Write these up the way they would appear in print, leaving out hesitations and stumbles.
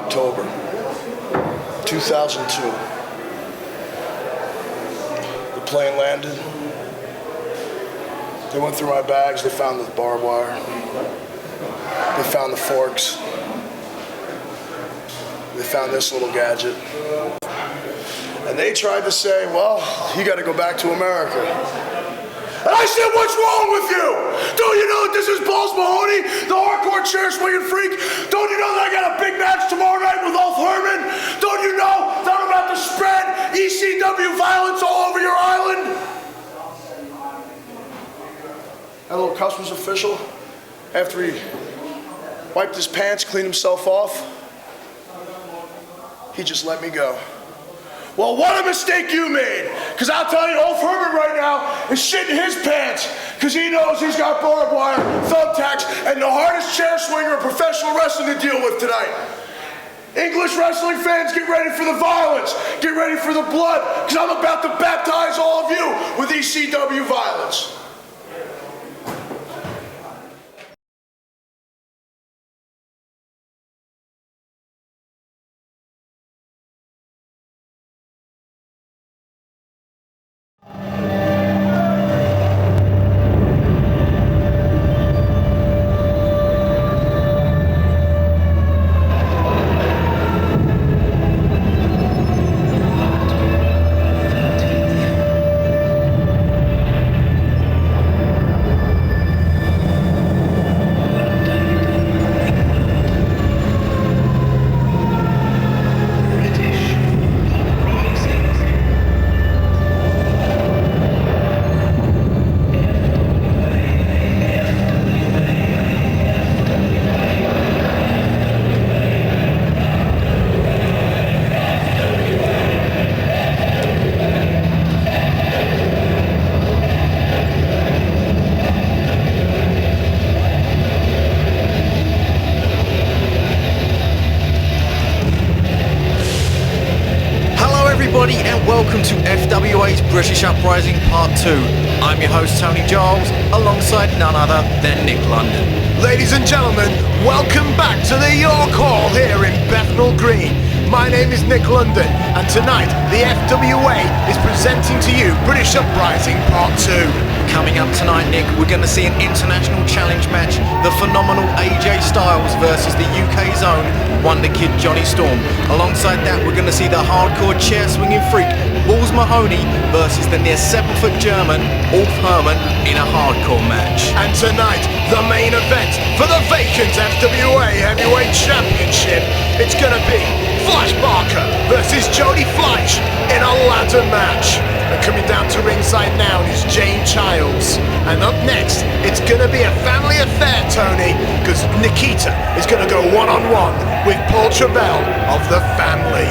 October 2002. The plane landed. They went through my bags. They found the barbed wire. They found the forks. They found this little gadget. And they tried to say, well, you got to go back to America. And I said, what's wrong with you? Don't you know that this is Balls Mahoney, the hardcore chair swinging freak? Don't you know that I got a big match tomorrow night with Herman? Don't you know that I'm about to spread ECW violence all over your island? That little customs official, after he wiped his pants, cleaned himself off, he just let me go. Well, what a mistake you made. Because I'll tell you, Herman right now is shitting his pants because he knows he's got barbed wire, thumbtacks, and the hardest chair swinger in professional wrestling to deal with tonight. English wrestling fans, get ready for the violence. Get ready for the blood, because I'm about to baptize all of you with ECW violence. Welcome to FWA's British Uprising Part 2. I'm your host Tony Giles, alongside none other than Nick London. Ladies and gentlemen, welcome back to the York Hall here in Bethnal Green. My name is Nick London, and tonight the FWA is presenting to you British Uprising Part 2. Coming up tonight, Nick, we're going to see an international challenge match, the phenomenal AJ Styles versus the UK's own Wonder Kid Jonny Storm. Alongside that, we're going to see the hardcore chair swinging freak Balls Mahoney versus the near 7-foot German Herman in a hardcore match. And tonight, the main event for the vacant FWA Heavyweight Championship. It's going to be Fleisch versus Jody Fleisch in a ladder match. And coming down to ringside now is Jane Childs. And up next, it's going to be a family affair, Tony, because Nikita is going to go one-on-one with Travell of the family.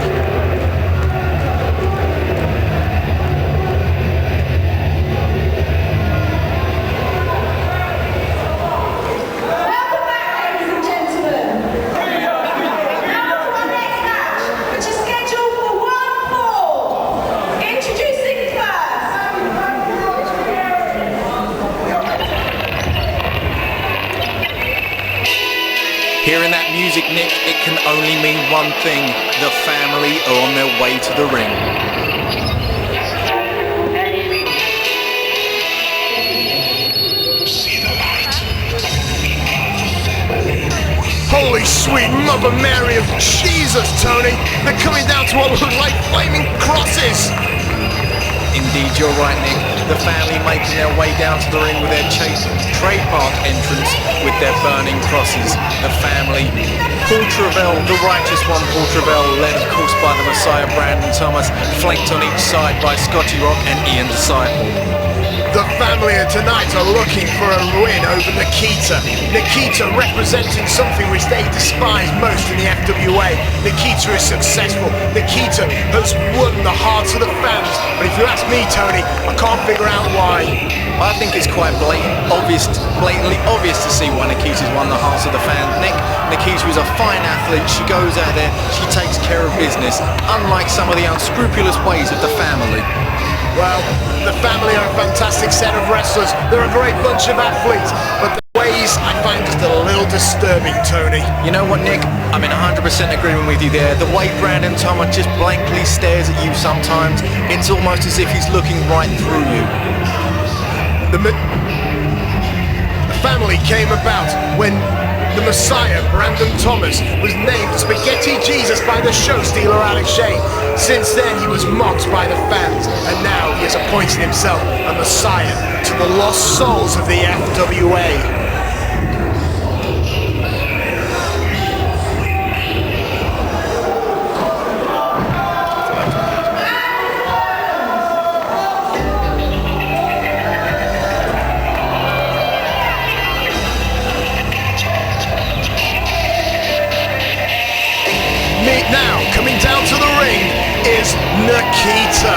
Hearing that music, Nick, it can only mean one thing. The family are on their way to the ring. See the light. Holy sweet Mother Mary of Jesus, Tony. They're coming down to what look like flaming crosses. Indeed, you're right, Nick. The family making their way down to the ring with their trademark entrance with their burning crosses. The family, Travell, the righteous one, Travell, led of course by the Messiah Brandon Thomas, flanked on each side by Scotty Rock and Ian Disciple. The family tonight are looking for a win over Nikita. Nikita representing something which they despise most in the FWA. Nikita is successful. Nikita has won the hearts of the fans. But if you ask me, Tony, I can't figure out why. I think it's quite blatantly obvious to see why Nikita's won the hearts of the fans. Nikita is a fine athlete. She goes out there, she takes care of business, unlike some of the unscrupulous ways of the family. Well, the family are a fantastic set of wrestlers. They're a great bunch of athletes, but the ways I find just a little disturbing, Tony. You know what, Nick? I'm in 100% agreement with you there. The way Brandon Thomas just blankly stares at you sometimes, it's almost as if he's looking right through you. The family came about when the Messiah, Brandon Thomas, was named Spaghetti Jesus by the show stealer Alex Shane. Since then, he was mocked by the fans, and now he has appointed himself a Messiah to the lost souls of the FWA. Now, coming down to the ring is Nikita.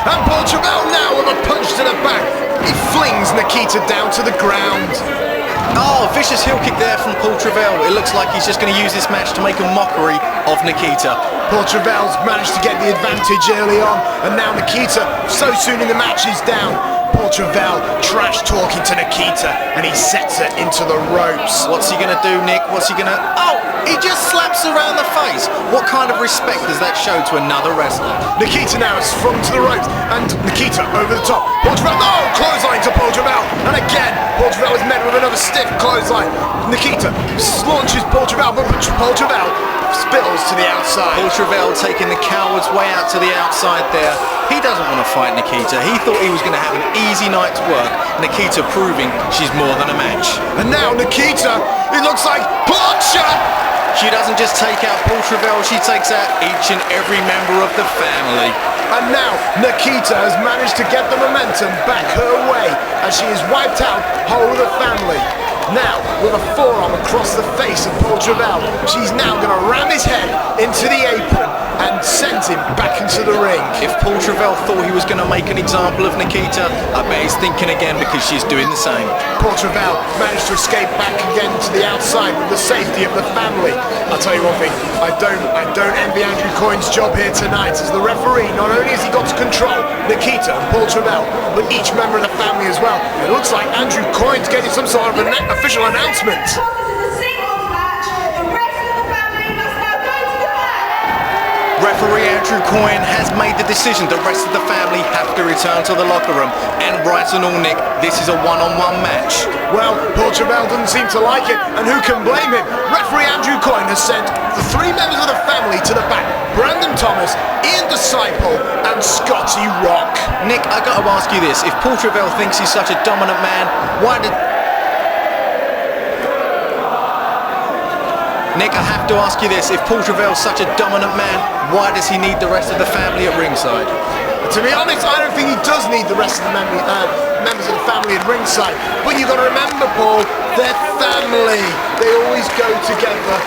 And Travell now with a punch to the back. He flings Nikita down to the ground. Oh, vicious heel kick there from Travell. It looks like he's just going to use this match to make a mockery of Nikita. Travell's managed to get the advantage early on, and now Nikita, so soon in the match, is down. Travell trash talking to Nikita, and he sets her into the ropes. What's he going to do, Nick? What's he going to... Oh, he just slaps her around the face. What kind of respect does that show to another wrestler? Nikita now is flung to the ropes, and Nikita over the top. Travell, no! Clothesline to Travell, and again, Travell is met with another stiff clothesline. Nikita launches Travell, but Travell spills to the outside. Travell taking the coward's way out to the outside there. He doesn't want to fight Nikita. He thought he was going to have an easy night's work. Nikita proving she's more than a match. And now Nikita, it looks like Plancha! She doesn't just take out Travell, she takes out each and every member of the family. And now Nikita has managed to get the momentum back her way as she has wiped out whole of the family. Now, with a forearm across the face of Travell, she's now going to ram his head into the apron and send him back into the ring. If Travell thought he was going to make an example of Nikita, I bet he's thinking again because she's doing the same. Travell managed to escape back again to the outside with the safety of the family. I'll tell you one thing, I don't envy Andrew Coyne's job here tonight as the referee. Not only has he got to control Nikita and Travell, but each member of the family as well. It looks like Andrew Coyne's getting some sort of an official announcement. Referee Andrew Coyne has made the decision. The rest of the family have to return to the locker room. And right and all, Nick, this is a one-on-one match. Well, Travell doesn't seem to like it, and who can blame him? Referee Andrew Coyne has sent the three members of the family to the back. Brandon Thomas, Ian Disciple, and Scotty Rock. Nick, I got to ask you this. If Travell thinks he's such a dominant man, why did... Nick, I have to ask you this. If Travell's such a dominant man, why does he need the rest of the family at ringside? To be honest, I don't think he does need the rest of the members of the family at ringside. But you've got to remember, Paul, they're family. They always go together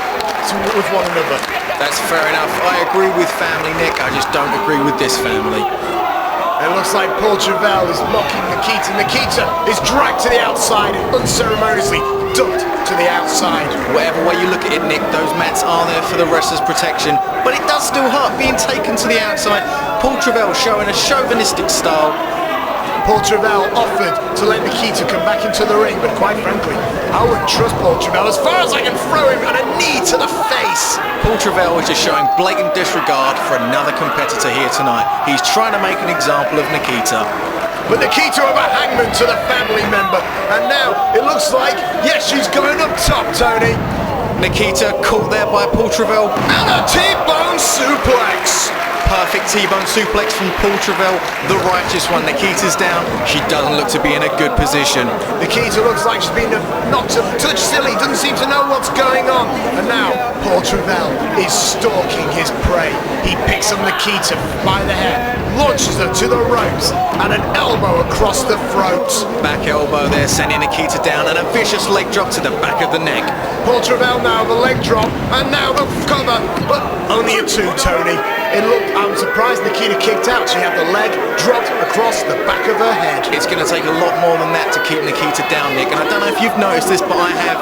with one another. That's fair enough. I agree with family, Nick. I just don't agree with this family. It looks like Travell is mocking Nikita. Nikita is dragged to the outside and unceremoniously dumped to the outside. Whatever way you look at it, Nick, those mats are there for the wrestler's protection, but it does still hurt being taken to the outside. Travell showing a chauvinistic style. Travell offered to let Nikita come back into the ring, but quite frankly, I wouldn't trust Travell as far as I can throw him on a knee to the face. Travell is just showing blatant disregard for another competitor here tonight. He's trying to make an example of Nikita. But Nikita with a hangman to the family member, and now it looks like, yes, she's going up top, Tony. Nikita caught there by Travell. And a T-bone suplex. perfect T-bone suplex from Paul Travell, the righteous one. Nikita's down. She doesn't look to be in a good position. Nikita looks like she's been knocked a touch silly, doesn't seem to know what's going on. And now Paul Travell is stalking his prey. He picks up Nikita by the hair, launches her to the ropes, and an elbow across the throat. Back elbow there, sending Nikita down, and a vicious leg drop to the back of the neck. Paul Travell now the leg drop, and now the cover, but only a 2, Tony. I'm surprised Nikita kicked out. She had the leg dropped across the back of her head. It's going to take a lot more than that to keep Nikita down, Nick, and I don't know if you've noticed this, but I have.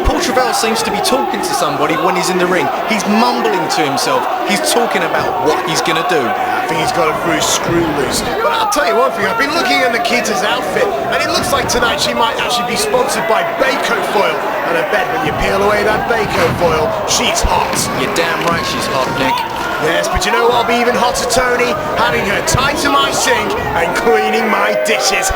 Paul Travell seems to be talking to somebody when he's in the ring. He's mumbling to himself. He's talking about what he's going to do. I think he's got a few screw loose. But I'll tell you one thing, I've been looking at Nikita's outfit, and it looks like tonight she might actually be sponsored by Baco Foil. And I bet when you peel away that Baco Foil, she's hot. You're damn right she's hot, Nick. Yes, but you know what'll be even hotter, Tony? Having her tied to my sink and cleaning my dishes.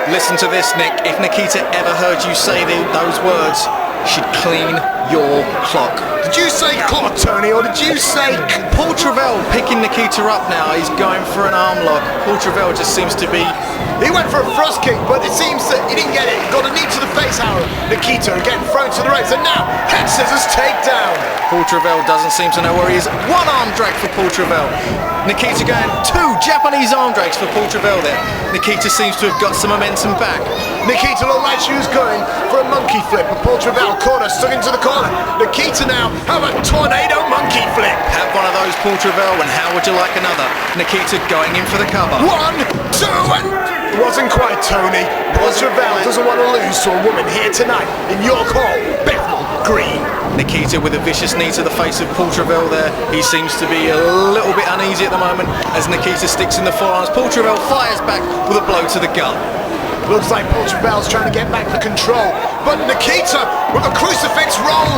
Listen to this, Nick. If Nikita ever heard you say those words, she'd clean your clock. Did you say clock, Tony, or did you say... Paul Travell picking Nikita up now. He's going for an arm lock. Paul Travell just seems to be... He went for a thrust kick, but it seems that he didn't get it. Got a knee to the face, Howard. Nikita again thrown to the ropes, and now head scissors takedown. Paul Travell doesn't seem to know where he is. One arm drag for Paul Travell. Nikita going 2 Japanese arm drags for Paul Travell there. Nikita seems to have got some momentum back. Nikita looked like she was going for a monkey flip, but Paul Travell caught her, stuck into the corner. Nikita now, how about tornado monkey flip? Have one of those, Paul Travell, and how would you like another? Nikita going in for the cover. 1, 2, and... It wasn't quite, Tony. Paul Travell doesn't want to lose to a woman here tonight in York Hall, Bethnal Green. Nikita with a vicious knee to the face of Paul Travell there. He seems to be a little bit uneasy at the moment as Nikita sticks in the forearms. Paul Travell fires back with a blow to the gut. Looks like Paul Travell's trying to get back the control, but Nikita with a crucifix roll.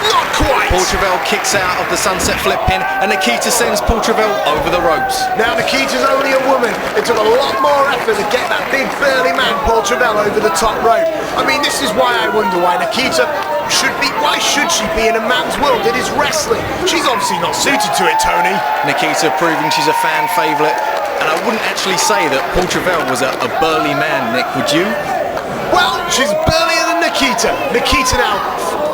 Not quite. Paul Travell kicks out of the sunset flip pin, and Nikita sends Paul Travell over the ropes. Now Nikita's only a woman. It took a lot more effort to get that big burly man Paul Travell over the top rope. I mean, this is why I wonder why Nikita why should she be in a man's world? It is wrestling. She's obviously not suited to it, Tony. Nikita proving she's a fan favourite, and I wouldn't actually say that Paul Travell was a burly man, Nick, would you? Well, she's burlier than Nikita. Nikita now,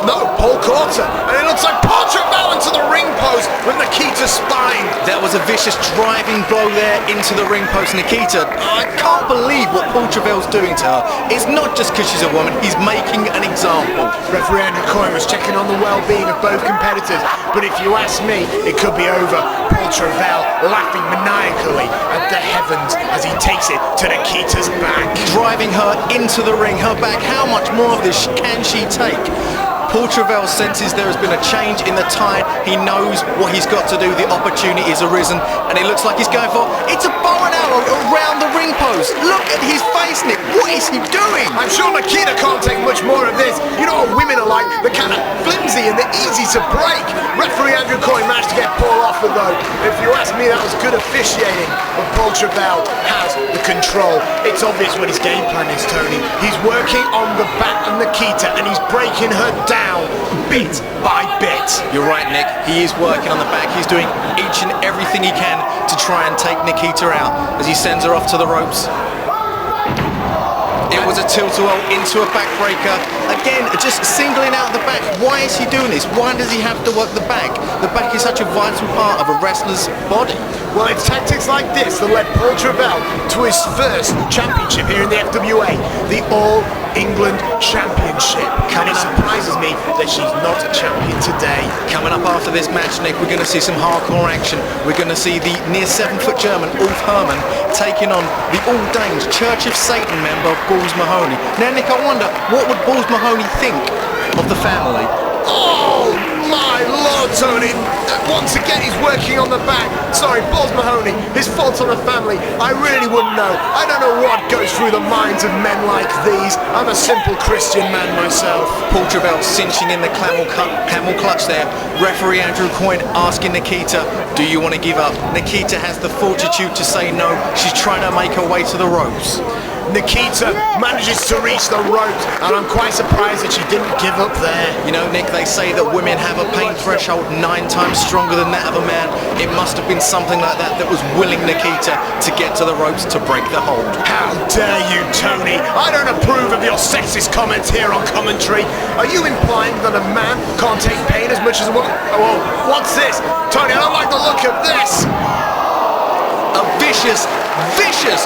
no, Paul caught her, and it looks like Paul Travell into the ring post with Nikita's spine. That was a vicious driving blow there into the ring post. Nikita, I can't believe what Paul Travell's doing to her. It's not just because she's a woman, he's making an example. Referee Andrew Coyne was checking on the well-being of both competitors, but if you ask me, it could be over. Paul Travell laughing maniacally at the heavens as he takes it to Nikita's back. Driving her into the ring, her back. How much more of this can she take? Paul Travell senses there has been a change in the tide. He knows what he's got to do. The opportunity has arisen, and it looks like he's going for... It's a bow and arrow around the ring post. Look at his face, Nick. What is he doing? I'm sure Nikita can't take much more of this. You know what women are like? They're kind of flimsy and they're easy to break. Referee Andrew Coyne managed to get Paul off of though. If you ask me, that was good officiating. But Paul Travell has the control. It's obvious what his game plan is, Tony. He's working on the back of Nikita and he's breaking her down bit by bit. You're right, Nick. He is working on the back. He's doing each and everything he can to try and take Nikita out as he sends her off to the ropes. It was a tilt-a-whirl into a backbreaker. Again, just singling out the back. Why is he doing this? Why does he have to work the back? The back is such a vital part of a wrestler's body. Well, it's tactics like this that led Paul Travell to his first championship here in the FWA, the All England Championship. And it surprises me that she's not a champion today. Coming up after this match, Nick, we're going to see some hardcore action. We're going to see the near 7-foot German, Herman, taking on the All Danes Church of Satan member, Mahoney. Now, Nick, I wonder, what would Mahoney think of the family? Oh, my Lord, Tony. Once again, he's working on the back. Sorry, Mahoney, his fault on the family. I really wouldn't know. I don't know what goes through the minds of men like these. I'm a simple Christian man myself. Paul Travell cinching in the camel clutch there. Referee Andrew Coyne asking Nikita, do you want to give up? Nikita has the fortitude to say no. She's trying to make her way to the ropes. Nikita manages to reach the ropes, and I'm quite surprised that she didn't give up there. You know, Nick, they say that women have a pain threshold 9 times stronger than that of a man. It must have been something like that that was willing Nikita to get to the ropes to break the hold. How dare you, Tony? I don't approve of your sexist comments here on commentary. Are you implying that a man can't take pain as much as a woman? Oh, what's this? Tony, I don't like the look of this. A vicious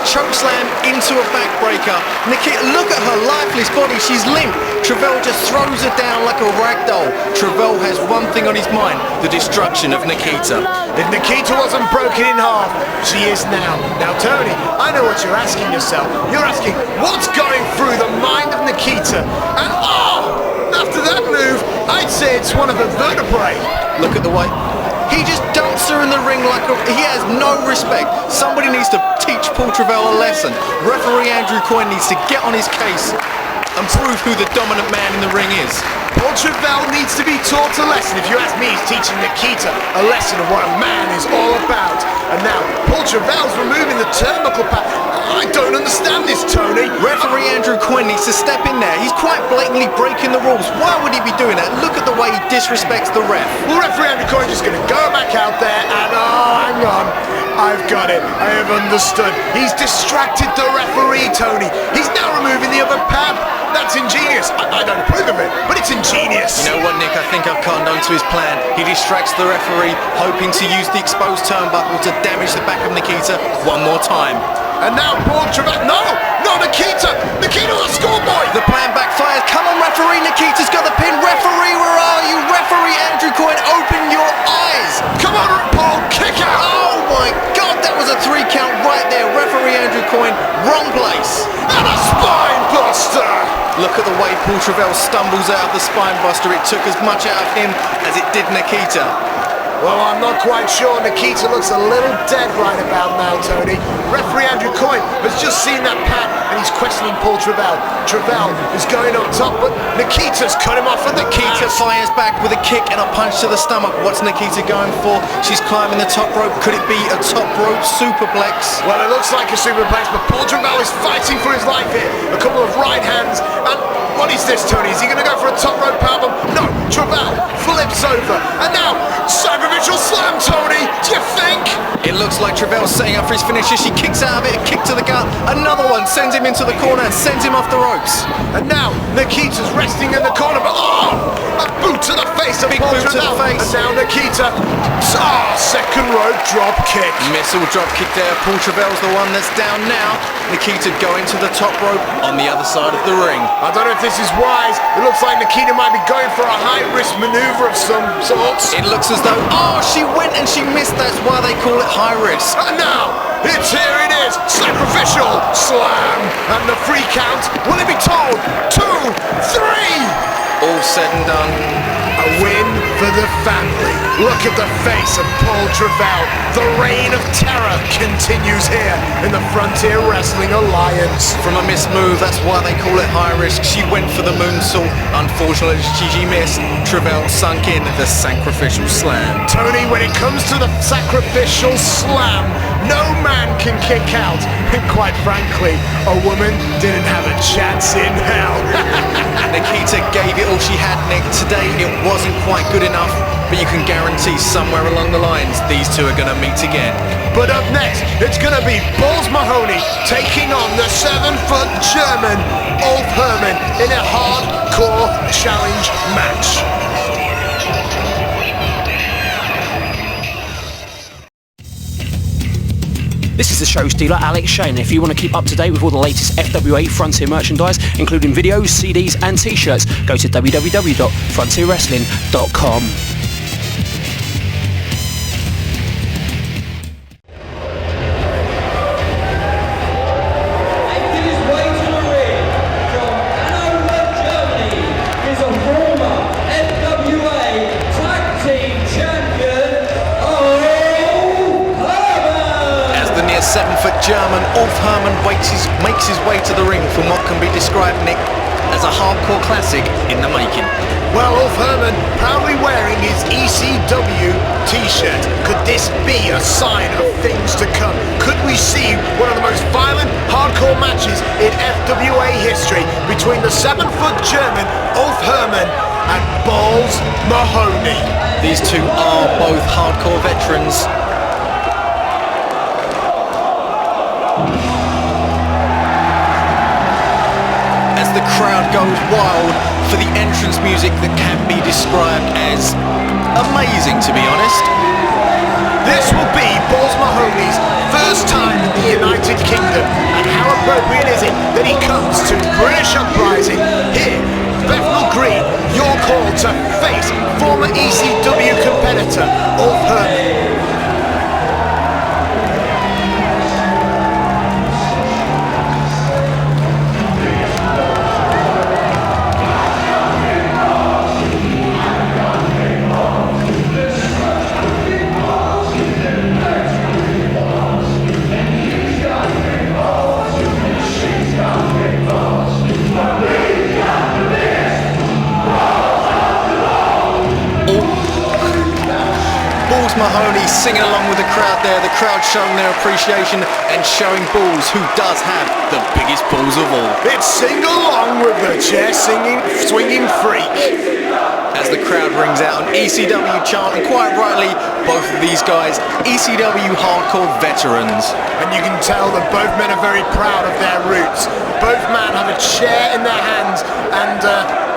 chokeslam into a backbreaker. Nikita, look at her lifeless body. She's limp. Travell just throws her down like a rag doll. Travell has one thing on his mind: the destruction of Nikita. If Nikita wasn't broken in half, she is now. Now, Tony, I know what you're asking yourself. You're asking, what's going through the mind of Nikita? And after that move, I'd say it's one of her vertebrae. Look at the way he just dumps her in the ring like he has no respect. Somebody needs to teach Paul Travell a lesson. Referee Andrew Coyne needs to get on his case and prove who the dominant man in the ring is. Paul Travell needs to be taught a lesson. If you ask me, he's teaching Nikita a lesson of what a man is all about. And now, Paul Travell's removing the turnbuckle pad. I don't understand this, Tony. Referee Andrew Coyne needs to step in there. He's quite blatantly breaking the rules. Why would he be doing that? Look at the way he disrespects the ref. Well, referee Andrew Coyne's just going to go back out there and, hang on. I've got it. I have understood. He's distracted the referee, Tony. He's now removing the other pad. That's ingenious. I don't approve of it, but it's ingenious. You know what, Nick? I think I've cottoned on to his plan. He distracts the referee, hoping to use the exposed turnbuckle to damage the back of Nikita one more time. And now Paul Travell. No, Nikita! Nikita, the schoolboy! The plan backfires. Come on, referee. Nikita's got the pin. Referee, where are you? Referee Andrew Coyne, open your eyes. Come on, Paul, kick out! Oh my God, that was a 3 count right there. Referee Andrew Coyne, wrong place. And a spine buster! Look at the way Paul Travell stumbles out of the spine buster. It took as much out of him as it did Nikita. Well, I'm not quite sure. Nikita looks a little dead right about now, Tony. Referee Andrew Coyne has just seen that pad and he's questioning Paul Travell. Travell is going up top, but Nikita's cut him off at the Nikita fires back with a kick and a punch to the stomach. What's Nikita going for? She's climbing the top rope. Could it be a top rope superplex? Well, it looks like a superplex, but Paul Travell is fighting for his life here. A couple of right hands, and what is this, Tony? Is he going to go for a top rope powerbomb? No, Travell flips over, and now sacrificial slam, Tony. Do you think? It looks like Travell's setting up for his finisher. She kicks out of it, a kick to the gut. Another one sends him into the corner and sends him off the ropes. And now Nikita's resting in the corner, but a boot to the face of Big Paul boot to the Travell. face. And now Nikita, second rope drop kick. Missile drop kick there. Paul Travell's the one that's down now. Nikita going to the top rope on the other side of the ring. I don't know if this is wise. It looks like Nikita might be going for a high-risk maneuver of some sorts. It looks as though, she went and she missed. That's why they call it high risk. And now, here it is, sacrificial slam. And the 3 count, will it be told? 2, 3. All said and done. A win for the family. Look at the face of Paul Travell. The reign of terror continues here in the Frontier Wrestling Alliance. From a missed move, that's why they call it high risk. She went for the moonsault. Unfortunately, she missed. Travell sunk in the sacrificial slam. Tony, when it comes to the sacrificial slam, no man can kick out. And quite frankly, a woman didn't have a chance in hell. Nikita gave it all she had, Nick. Today, it wasn't quite good enough, but you can guarantee somewhere along the lines, these two are going to meet again. But up next, it's going to be Balls Mahoney taking on the 7-foot German, Herman, in a hardcore challenge match. This is the show stealer, Alex Shane. If you want to keep up to date with all the latest FWA Frontier merchandise, including videos, CDs and t-shirts, go to www.frontierwrestling.com. German Herman makes his way to the ring from what can be described, Nick, as a hardcore classic in the making. Well, Herman proudly wearing his ECW t-shirt. Could this be a sign of things to come? Could we see one of the most violent hardcore matches in between the 7-foot German Ulf Herman and Balls Mahoney. These two are both hardcore veterans. As the crowd goes wild for the entrance music that can be described as amazing, to be honest. This will be Balls Mahoney's first time in the United Kingdom, and how appropriate is it that he comes to British Uprising here, Bethnal Green, your call to face former ECW competitor Ulf Herman. Mahoney singing along with the crowd there, the crowd showing their appreciation and showing Balls, who does have the biggest balls of all. It's sing along with the chair swinging freak. As the crowd rings out an ECW chant, and quite rightly, both of these guys, ECW hardcore veterans. And you can tell that both men are very proud of their roots. Both men have a chair in their hands, and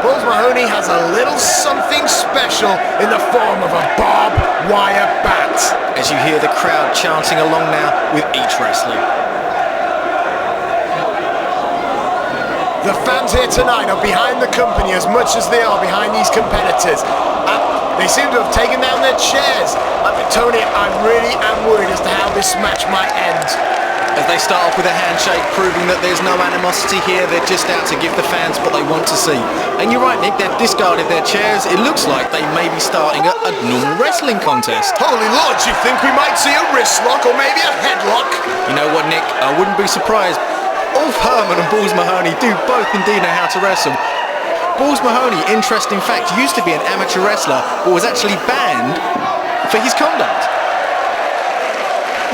Balls Mahoney has a little something special in the form of a barbed wire bat. As you hear the crowd chanting along now with each wrestler. The fans here tonight are behind the company as much as they are behind these competitors. They seem to have taken down their chairs. Tony, I really am worried as to how this match might end. As they start off with a handshake, proving that there's no animosity here, they're just out to give the fans what they want to see. And you're right, Nick, they've discarded their chairs. It looks like they may be starting a normal wrestling contest. Holy Lord, do you think we might see a wrist lock or maybe a headlock? You know what, Nick, I wouldn't be surprised. Ulf Herman and Balls Mahoney do both indeed know how to wrestle. Balls Mahoney, interesting fact, used to be an amateur wrestler, but was actually banned for his conduct.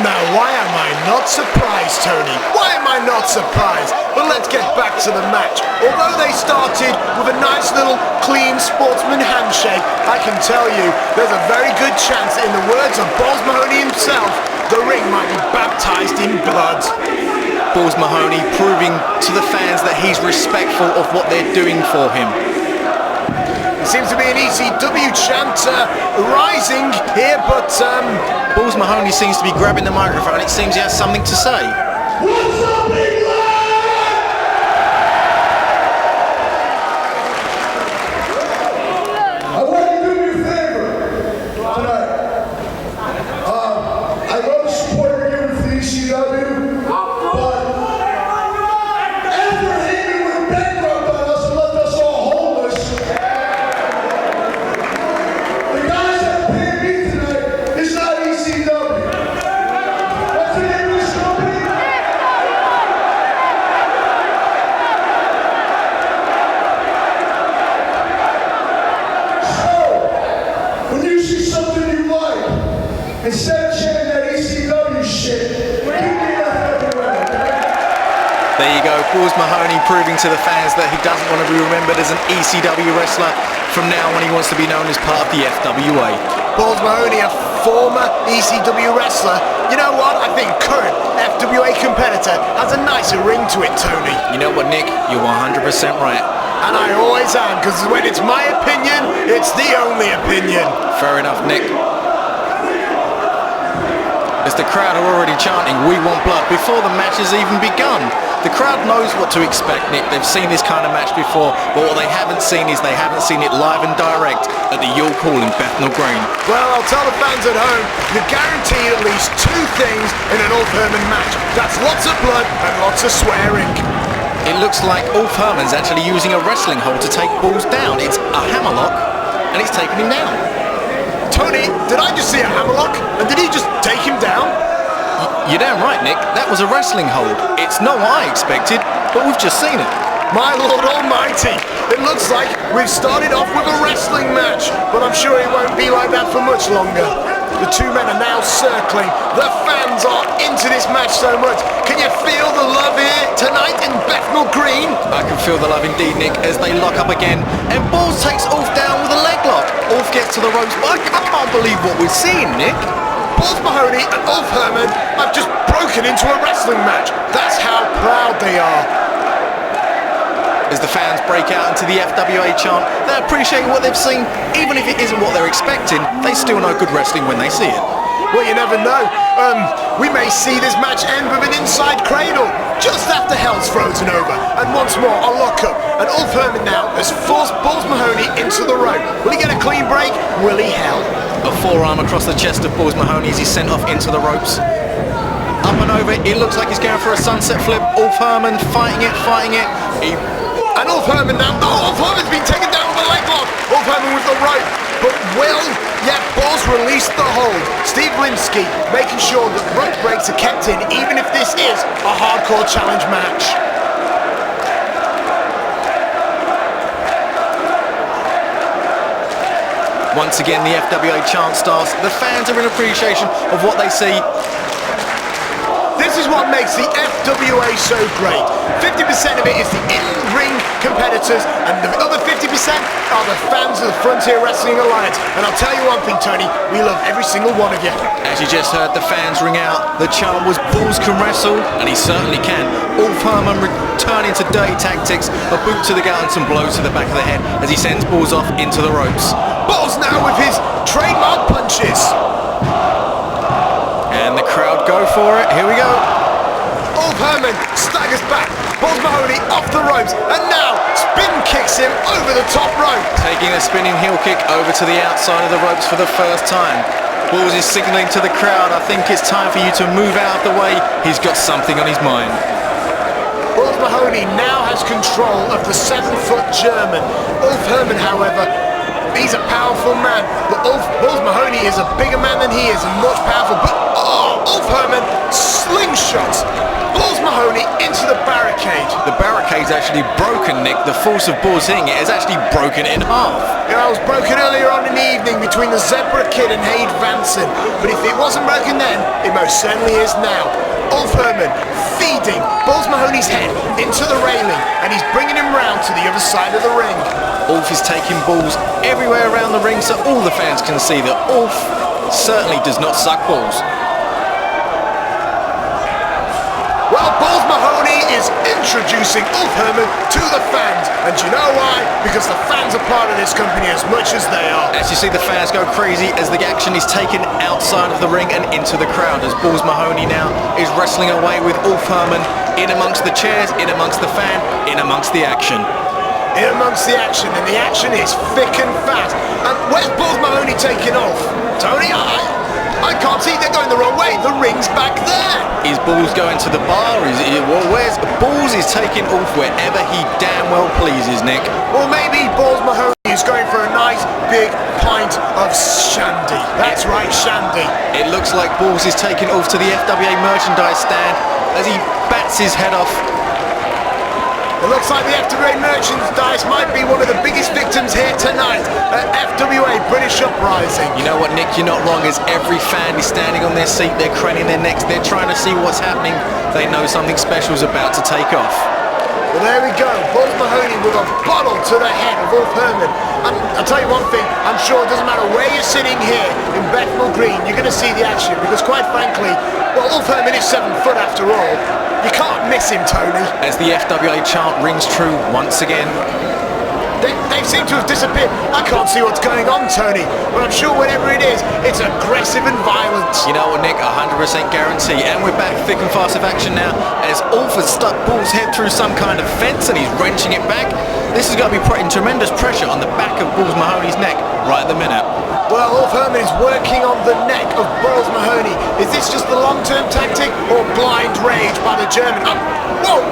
Now, why am I not surprised, Tony? Why am I not surprised? But let's get back to the match. Although they started with a nice little clean sportsman handshake, I can tell you there's a very good chance, in the words of Balls Mahoney himself, the ring might be baptized in blood. Balls Mahoney proving to the fans that he's respectful of what they're doing for him. There seems to be an ECW chant rising here, but Balls Mahoney seems to be grabbing the microphone. It seems he has something to say. What's up, England? I want to do you a favor tonight. I love the support you're giving for the ECW, but after Herman went bankrupt on us and left us all homeless, the guys that paid me tonight is not ECW. What's the name of this company? So, when you see something you like, instead of chanting that ECW shit, give me that FWA, okay? There you go, Balls Mahoney proving to the fans that he doesn't want to be remembered as an ECW wrestler. From now on, he wants to be known as part of the FWA. Balls Mahoney, a former ECW wrestler. You know what? I think current FWA competitor has a nicer ring to it, Tony. You know what, Nick? You're 100% right. And I always am, because when it's my opinion, it's the only opinion. Fair enough, Nick. As the crowd are already chanting, "We want blood," before the match has even begun. The crowd knows what to expect, Nick. They've seen this kind of match before, but what they haven't seen is they haven't seen it live and direct at the York Hall in Bethnal Green. Well, I'll tell the fans at home, you're guaranteed at least two things in an Ulf Herman match. That's lots of blood and lots of swearing. It looks like Ulf Herman's actually using a wrestling hold to take Balls down. It's a hammerlock, and it's taking him down. Tony, did I just see a hammerlock? And did he just take him down? You're damn right, Nick. That was a wrestling hold. It's not what I expected, but we've just seen it. My Lord Almighty, it looks like we've started off with a wrestling match, but I'm sure it won't be like that for much longer. The two men are now circling. The fans are into this match so much. Can you feel the love here tonight in Bethnal Bethnal Green. I can feel the love indeed, Nick, as they lock up again. And Balls takes Ulf down with a leg lock. Ulf gets to the ropes, but I can't believe what we're seeing, Nick. Balls Mahoney and Ulf Herman have just broken into a wrestling match. That's how proud they are. As the fans break out into the FWA chant, they appreciate what they've seen. Even if it isn't what they're expecting, they still know good wrestling when they see it. Well, you never know. We may see this match end with an inside cradle just after Hell's frozen over. And once more, a lock-up. And Ulf Herman now has forced Balls Mahoney into the rope. Will he get a clean break? Will he hell? A forearm across the chest of Balls Mahoney as he's sent off into the ropes. Up and over, it looks like he's going for a sunset flip. Ulf Herman fighting it. And Ulf Herman now. Oh, Ulf Herman's been taken down with a leg lock. Ulf Herman with the rope. But Balls released the hold. Steve Linsky making sure that rope breaks are kept in, even if this is a hardcore challenge match. Once again, the FWA chant starts. The fans are in appreciation of what they see. This is what makes the FWA so great. 50% of it is the in-ring competitors, and the other 50% are the fans of the Frontier Wrestling Alliance. And I'll tell you one thing, Tony, we love every single one of you. As you just heard the fans ring out, the chant was Balls can wrestle, and he certainly can. Ulf Herman returning to dirty tactics, a boot to the gut and some blows to the back of the head as he sends Balls off into the ropes. Balls now with his trademark punches. And the crowd go for it. Here we go. Ulf Herman staggers back. Balls Mahoney off the ropes. And now spin kicks him over the top rope. Taking a spinning heel kick over to the outside of the ropes for the first time. Balls is signaling to the crowd, I think it's time for you to move out of the way. He's got something on his mind. Balls Mahoney now has control of the 7-foot German. Ulf Herman, however, he's a powerful man, but Balls Mahoney is a bigger man than he is and much powerful. But Ulf Herman slingshots Balls Mahoney into the barricade. The barricade's actually broken, Nick. The force of Balls hitting it has actually broken it in half. Yeah, it was broken earlier on in the evening between the Zebra Kid and Hayde Vanson. But if it wasn't broken then, it most certainly is now. Ulf Herman feeding Balls Mahoney's head into the railing, and he's bringing him round to the other side of the ring. Ulf is taking Balls everywhere around the ring so all the fans can see that Ulf certainly does not suck balls. Well, Balls Mahoney is introducing Ulf Herman to the fans. And do you know why? Because the fans are part of this company as much as they are. As you see the fans go crazy as the action is taken outside of the ring and into the crowd as Balls Mahoney now is wrestling away with Ulf Herman in amongst the chairs, in amongst the fan, in amongst the action. In amongst the action, and the action is thick and fast. And where's Balls Mahoney taking off? Tony, I can't see, they're going the wrong way. The ring's back there. Is Balls going to the bar? Where's Balls is taking Ulf wherever he damn well pleases, Nick. Well, maybe Balls Mahoney is going for a nice big pint of shandy. That's right, shandy. It looks like Balls is taking Ulf to the FWA merchandise stand as he bats his head off. It looks like the FWA merchandise might be one of the biggest victims here tonight at FWA British Uprising. You know what, Nick, you're not wrong, as every fan is standing on their seat, they're craning their necks, they're trying to see what's happening. They know something special is about to take off. Well, there we go. Balls Mahoney with a bottle to the head of Ulf Herman. And I'll tell you one thing, I'm sure it doesn't matter where you're sitting here in Bethnal Green, you're going to see the action, because quite frankly, well, Ulf Herman is 7 foot after all. You can't miss him, Tony. As the FWA chant rings true once again. They seem to have disappeared. I can't see what's going on, Tony, but I'm sure whatever it is, it's aggressive and violent. You know what, Nick, 100% guarantee. And we're back thick and fast of action now as Ulf has stuck Balls' head through some kind of fence and he's wrenching it back. This is going to be putting tremendous pressure on the back of Balls Mahoney's neck right at the minute. Well, Ulf Herman is working on the neck of Balls Mahoney. Is this just the long-term tactic or blind rage by the German? Whoa,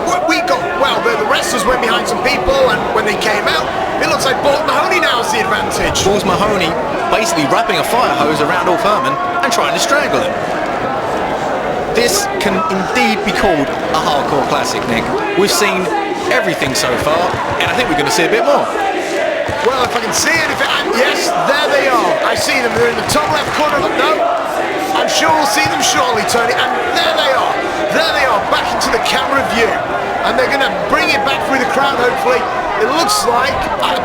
the wrestlers went behind some people, and when they came out, it looks like Balls Mahoney now has the advantage. Balls Mahoney basically wrapping a fire hose around Ulf Herman and trying to strangle him. This can indeed be called a hardcore classic, Nick. We've seen everything so far, and I think we're going to see a bit more. Well, if I can see it, yes, there they are. I see them. They're in the top left corner. No, I'm sure we'll see them shortly, Tony. And there they are. There they are, back into the camera view. and they're going to bring it back through the crowd, hopefully. It looks like,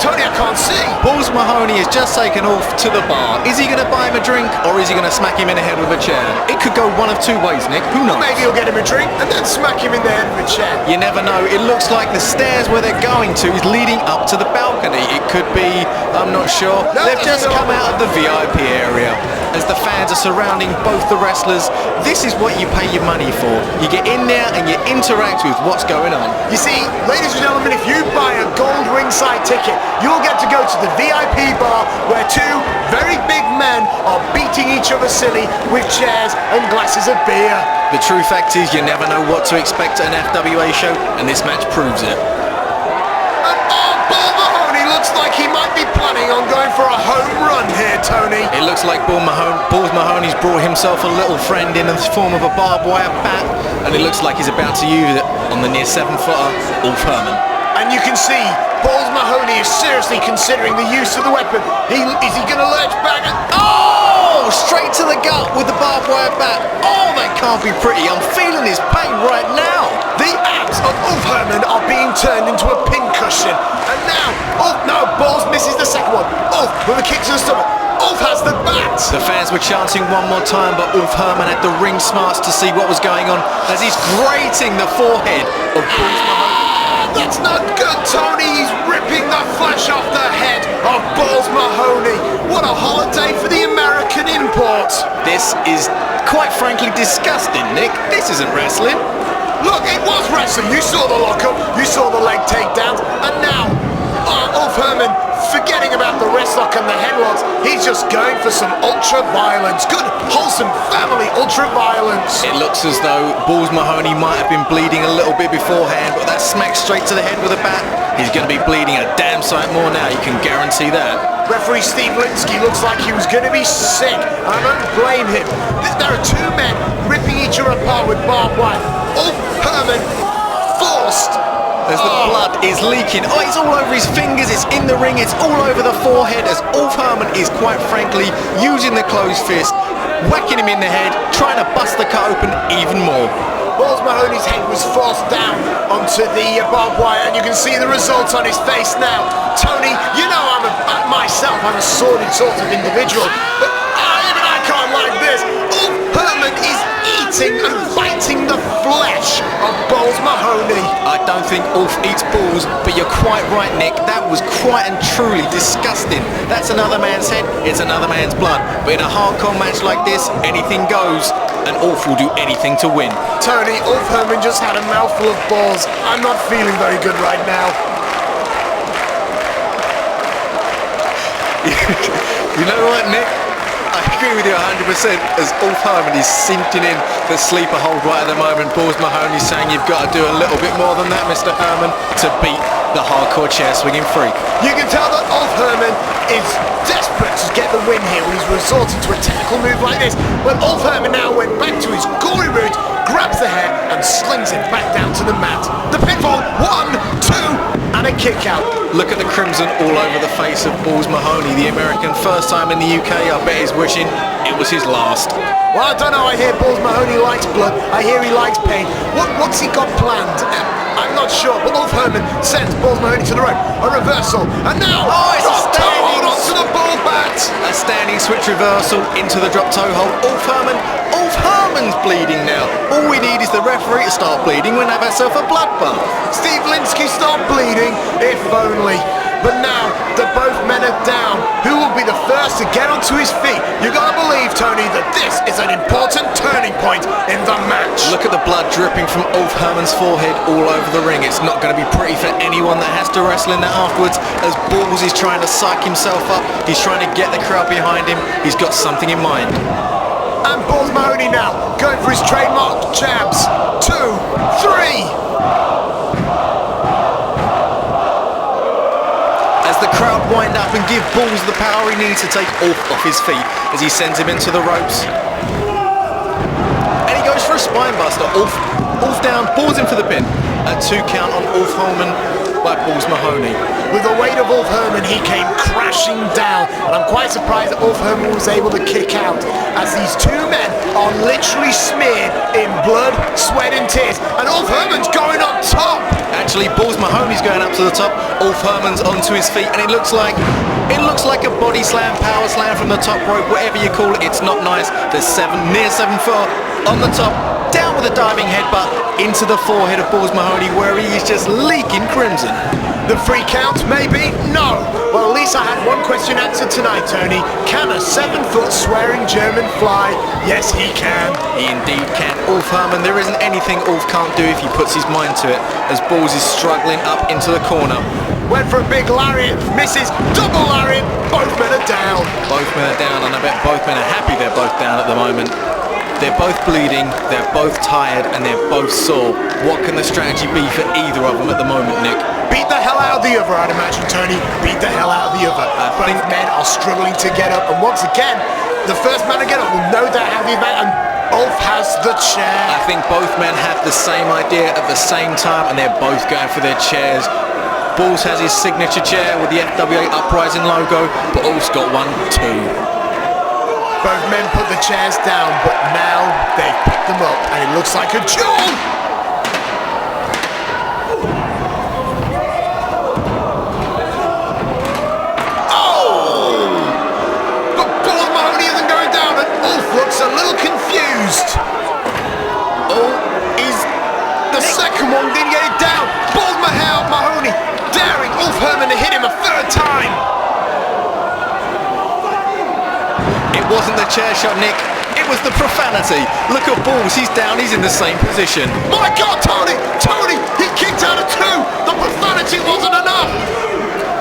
Tony, I can't see. Balls Mahoney has just taken off to the bar. Is he going to buy him a drink, or is he going to smack him in the head with a chair? It could go one of two ways, Nick. Who knows? Maybe he'll get him a drink and then smack him in the head with a chair. You never know. It looks like the stairs where they're going to is leading up to the balcony. It could be, I'm not sure. No, They've just come out of the VIP area as the fans are surrounding both the wrestlers. This is what you pay your money for. You get in there and you interact with what's going on. You see, ladies and gentlemen, if you buy a gold ringside ticket, you'll get to go to the VIP bar where two very big men are beating each other silly with chairs and glasses of beer. The true fact is you never know what to expect at an FWA show, and this match proves it. And Paul Mahoney looks like he might be planning on going for a home run here, Tony. It looks like Balls Mahoney's brought himself a little friend in the form of a barbed wire bat, and it looks like he's about to use it on the near 7-footer, Herman. And you can see Balls Mahoney is seriously considering the use of the weapon. Is he going to lurch back? Oh! Straight to the gut with the barbed wire bat. Oh, that can't be pretty. I'm feeling his pain right now. The abs of Herman are being turned into a pincushion. And now, no, Balls misses the second one. With a kick to the stomach. Has the bat. The fans were chanting one more time, but Herman had the ring smarts to see what was going on as he's grating the forehead of Balls Mahoney. That's not good, Tony. He's ripping the flesh off the head of Balls Mahoney. What a holiday for the American import. This is quite frankly disgusting, Nick. This isn't wrestling. Look, it was wrestling. You saw the lockup, you saw the leg takedowns, and now Herman, forgetting about the wrist lock and the headlocks, he's just going for some ultra-violence. Good, wholesome family ultra-violence. It looks as though Balls Mahoney might have been bleeding a little bit beforehand, but that smack straight to the head with a bat, he's going to be bleeding a damn sight more now, you can guarantee that. Referee Steve Linsky looks like he was going to be sick. I don't blame him. There are two men ripping each other apart with barbed wire. Herman forced. As the blood is leaking. Oh, it's all over his fingers, it's in the ring, it's all over the forehead as Herman is quite frankly using the closed fist, whacking him in the head, trying to bust the cut open even more. Balls Mahoney's head was forced down onto the barbed wire, and you can see the results on his face now. Tony, you know I'm a sordid sort of individual, but even I can't like this. Herman is eating and biting the flesh of Balls Mahoney. I don't think Ulf eats balls, but you're quite right, Nick. That was quite and truly disgusting. That's another man's head, it's another man's blood. But in a hardcore match like this, anything goes, and Ulf will do anything to win. Tony, Herman just had a mouthful of balls. I'm not feeling very good right now. You know what, Nick? I agree with you 100% as Herman is sinking in the sleeper hold right at the moment. Balls Mahoney saying you've got to do a little bit more than that, Mr. Herman, to beat the hardcore chair swinging freak. You can tell that Herman is desperate to get the win here when he's resorting to a technical move like this. But Herman now went back to his gory route, grabs the hair and slings it back down to the mat. The pinfall, 1, 2, and a kick out. Look at the crimson all over the face of Balls Mahoney, the American. First time in the UK, I bet he's wishing it was his last. Well, I don't know, I hear Balls Mahoney likes blood, I hear he likes pain. What's he got planned? I'm not sure, but Herman sends Balls Mahoney to the rope. A reversal, and now it's a standing hold on to the ball bat. A standing switch reversal into the drop toe hold. Herman's bleeding now. All we need is the referee to start bleeding. We'll have ourselves a bloodbath. Steve Linsky start bleeding, if only. But now that both men are down, who will be the first to get onto his feet? You gotta believe, Tony, that this is an important turning point in the match. Look at the blood dripping from Herman's forehead all over the ring. It's not going to be pretty for anyone that has to wrestle in that afterwards, as Balls is trying to psych himself up. He's trying to get the crowd behind him. He's got something in mind. And Balls Mahoney now going for his trademark jabs. 2, 3. As the crowd wind up and give Balls the power he needs to take off his feet as he sends him into the ropes. And he goes for a spine buster. Ulf down, Balls in for the pin. A 2 count on Herman by Balls Mahoney. With the weight of Herman, he came crashing down, and I'm quite surprised that Herman was able to kick out, as these two men are literally smeared in blood, sweat and tears, and Herman's going on top. Eventually, Balls Mahoney's going up to the top. Ulf Herman's onto his feet, and it looks like a body slam, power slam from the top rope, whatever you call it. It's not nice. There's near 7 foot on the top, down with a diving headbutt into the forehead of Balls Mahoney, where he is just leaking crimson. The 3 count, maybe? No. Well, at least I had one question answered tonight, Tony. Can a 7-foot swearing German fly? Yes, he can. He indeed can. Ulf Herman, there isn't anything Ulf can't do if he puts his mind to it, as Balls is struggling up into the corner. Went for a big lariat, misses, double lariat, both men are down. Both men are down, and I bet both men are happy they're both down at the moment. They're both bleeding, they're both tired, and they're both sore. What can the strategy be for either of them at the moment, Nick? Beat the hell out of the other, I'd imagine, Tony. Beat the hell out of the other. Both men are struggling to get up, and once again, the first man to get up will no doubt have the event, and Ulf has the chair. I think both men have the same idea at the same time, and they're both going for their chairs. Balls has his signature chair with the FWA Uprising logo, but Ulf's got one too. Both men put the chairs down, but now they've picked them up, and it looks like a duel! Oh! But Balls Mahoney isn't going down, and Ulf looks a little confused. Oh, is the second one didn't get it down. Balls Mahoney daring Ulf Herman to hit him a 3rd time. It wasn't the chair shot, Nick. It was the profanity. Look at Balls. He's down. He's in the same position. My God, Tony! Tony! He kicked out of 2! The profanity wasn't enough!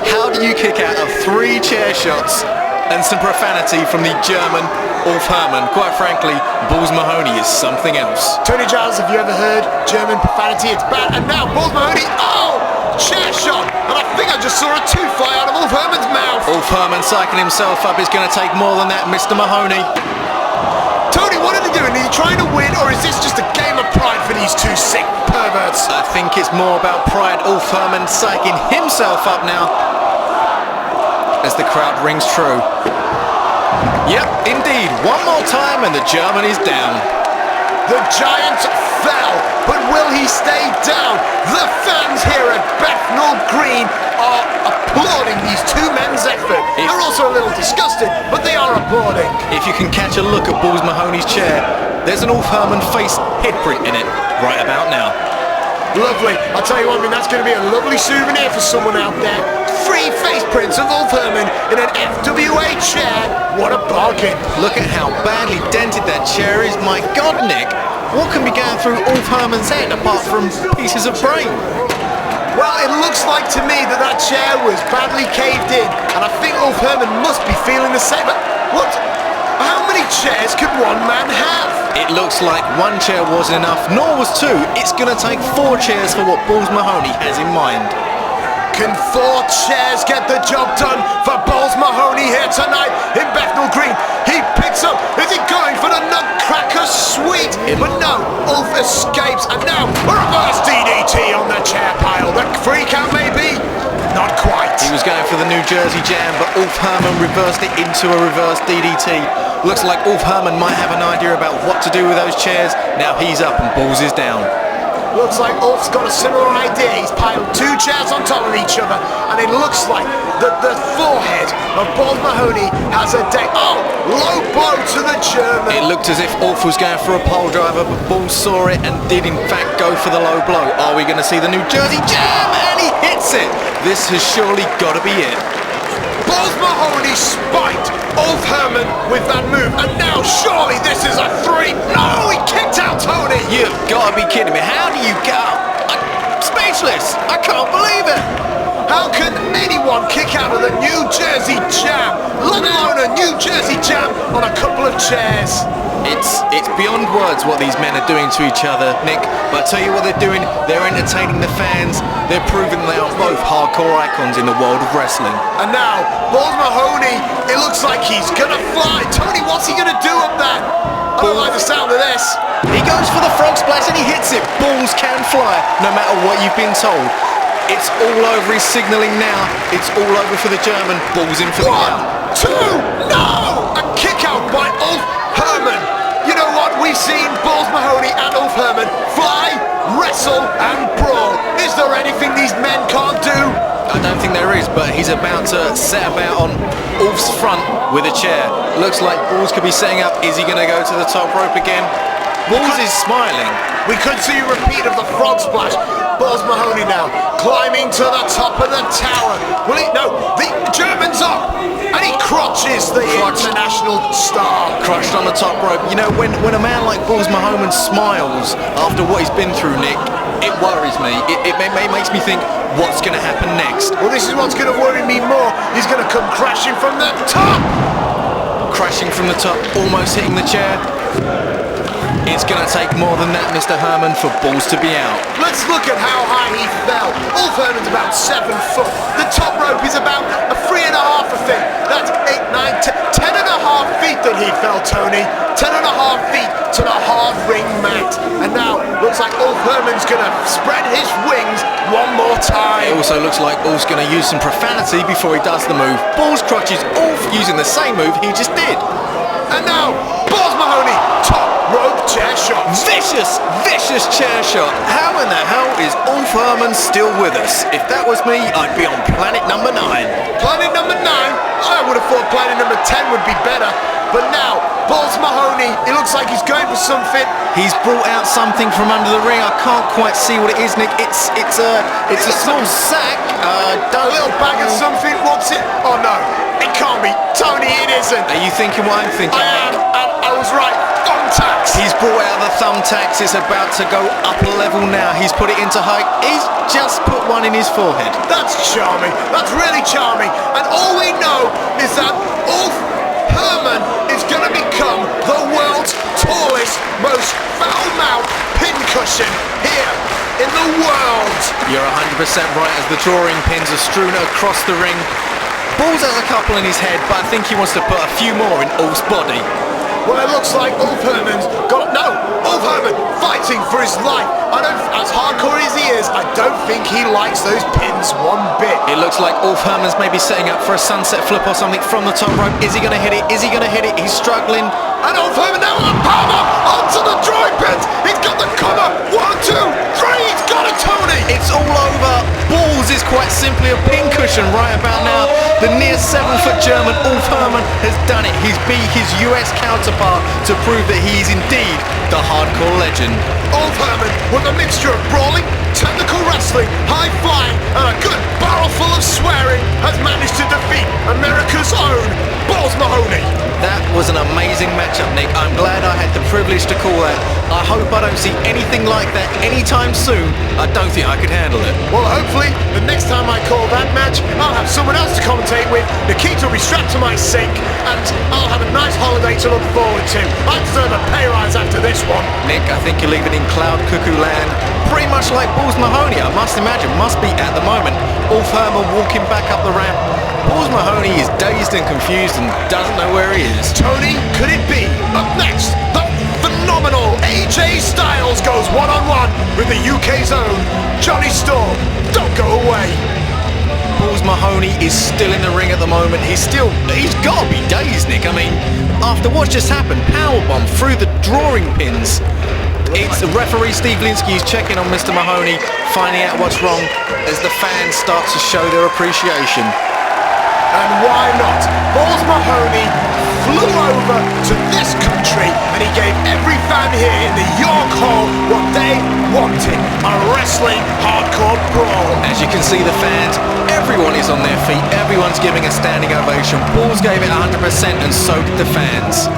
How do you kick out of 3 chair shots and some profanity from the German Ulf Herman? Quite frankly, Balls Mahoney is something else. Tony Giles, have you ever heard German profanity? It's bad. And now Balls Mahoney, chair shot! And I think I just saw a tooth fly out of Ulf Herman's mouth. Ulf Herman psyching himself up is going to take more than that, Mr. Mahoney. Tony, what are they doing? Are you trying to win, or is this just a game of pride for these 2 sick perverts? I think it's more about pride. Ulf Herman psyching himself up now as the crowd rings true. Yep, indeed. One more time and the German is down. The giant fell, but will he stay down? The fans here at Bethnal Green are applauding these 2 men's effort. They're also a little disgusted, but they are applauding. If you can catch a look at Balls Mahoney's chair, there's an Ulf Herman face headprint in it right about now. Lovely. I'll tell you what, I mean, that's going to be a lovely souvenir for someone out there. 3 face prints of Ulf Herman in an FWA chair. What a bargain. Look at how badly dented that chair is. My God, Nick. What can be going through Ulf Herman's head apart from pieces of brain? Well, it looks like to me that chair was badly caved in, and I think Ulf Herman must be feeling the same. But what? How many chairs could one man have? It looks like 1 chair wasn't enough, nor was 2. It's going to take 4 chairs for what Balls Mahoney has in mind. Can 4 chairs get the job done for Balls Mahoney here tonight in Bethnal Green? He picks up. Is he going for the Nutcracker Suite? But no, Ulf escapes, and now a reverse DDT on the chair pile. The 3 count maybe? Not quite. He was going for the New Jersey Jam, but Ulf Herman reversed it into a reverse DDT. Looks like Ulf Herman might have an idea about what to do with those chairs. Now he's up and Balls is down. Looks like Ulf's got a similar idea. He's piled 2 chairs on top of each other, and it looks like the forehead of Balls Mahoney has a deck. Oh, low blow to the German. It looked as if Ulf was going for a pole driver, but Balls saw it and did in fact go for the low blow. Are we going to see the New Jersey Jam? And he hits it. This has surely got to be it. Balls Mahoney spiked Ulf Herman with that move, and now surely this is a 3. No, he kicked out Tony. You've got to be kidding me. How do you go? I'm speechless. I can't believe it. How can anyone kick out of the New Jersey Jam, let alone a New Jersey Jam on a couple of chairs? It's beyond words what these men are doing to each other, Nick. But I tell you what they're doing. They're entertaining the fans. They're proving they are both hardcore icons in the world of wrestling. And now, Balls Mahoney, it looks like he's gonna fly. Tony, what's he gonna do up there? I don't like the sound of this. He goes for the frog splash and he hits it. Balls can fly, no matter what you've been told. It's all over. He's signalling now. It's all over for the German. Balls in for the count. 1, 2, no! A kick out by Ulf Herman. You know what? We've seen Balls Mahoney and Ulf Herman fly, wrestle, and brawl. Is there anything these men can't do? I don't think there is, but he's about to set about on Ulf's front with a chair. Looks like Balls could be setting up. Is he going to go to the top rope again? Balls is smiling. We could see a repeat of the frog splash. Balls Mahoney now, climbing to the top of the tower. Will he? No, the German's up, and he crotches the international star. Crushed on the top rope. You know, when a man like Balls Mahoney smiles after what he's been through, Nick, it worries me. It makes me think, what's going to happen next? Well, this is what's going to worry me more. He's going to come crashing from the top. Crashing from the top, almost hitting the chair. It's going to take more than that, Mr. Herman, for Balls to be out. Let's look at how high he fell. Ulf Herman's about 7 foot. The top rope is about a 3.5, I think. That's 8, 9, 10, 10.5 feet that he fell, Tony. 10.5 feet to the hard ring mat. And now, looks like Ulf Herman's going to spread his wings one more time. It also looks like Ulf's going to use some profanity before he does the move. Balls crotches Ulf using the same move he just did. And now, Balls Mahoney, top rope chair shot. Vicious chair shot. How in the hell is Ulf Herman still with us? If that was me, I'd be on planet number 9. Planet number 9? I would have thought planet number 10 would be better. But now, Balls Mahoney, it looks like he's going for something. He's brought out something from under the ring. I can't quite see what it is, Nick. It's a small sack. A little bag of something. What's it? Oh no, it can't be. Tony, it isn't. Are you thinking what I'm thinking? I am, and I was right. Thumbtacks. He's brought out the thumbtacks. It's about to go up a level now. He's put it into height. He's just put one in his forehead. That's charming. That's really charming. And all we know is that Ulf Herman is going to become the world's tallest, most foul-mouthed pincushion here in the world. You're 100% right as the drawing pins are strewn across the ring. Balls has a couple in his head, but I think he wants to put a few more in Ulf's body. Well, it looks like Ulf Herman's got... No! Ulf Herman fighting for his life. As hardcore as he is, I don't think he likes those pins one bit. It looks like Ulf Herman's maybe setting up for a sunset flip or something from the top rope. Is he going to hit it? Is he going to hit it? He's struggling. And Ulf Herman now with a power onto the drawing pins. He's got the cover. 1, 2, 3. He's got it, Tony. It's all over. Balls is quite simply a pincushion right about now. The near 7-foot German Ulf Herman has done it. He's beat his US counterpart to prove that he is indeed the hardcore legend. Ulf Herman, with a mixture of brawling, technical wrestling, high flying, and a good barrel full of swearing, has managed to defeat America's own Balls Mahoney. That was an amazing matchup, Nick. I'm glad I had the privilege to call that. I hope I don't see anything like that anytime soon. I don't think I could handle it. Well, hopefully, the next time I call that match, I'll have someone else to commentate with. Nikita will be strapped to my sink, and I'll have a nice holiday to look forward to. I deserve a pay rise after this one. Nick, I think you're leaving in cloud cuckoo land. Pretty much like Balls Mahoney, I must imagine, must be at the moment. Ulf Herman walking back up the ramp. Balls Mahoney is dazed and confused and doesn't know where he is. Tony, could it be? Up next, the phenomenal AJ Styles goes one-on-one with the UK's own Jonny Storm. Don't go away. Balls Mahoney is still in the ring at the moment. He's got to be dazed, Nick. I mean, after what just happened, powerbomb through the drawing pins. It's referee Steve Linsky is checking on Mr. Mahoney, finding out what's wrong as the fans start to show their appreciation. And why not? Balls Mahoney flew over to this country and he gave every fan here in the York Hall what they wanted, a wrestling hardcore brawl. As you can see, the fans, everyone is on their feet, everyone's giving a standing ovation. Balls gave it 100% and so did the fans.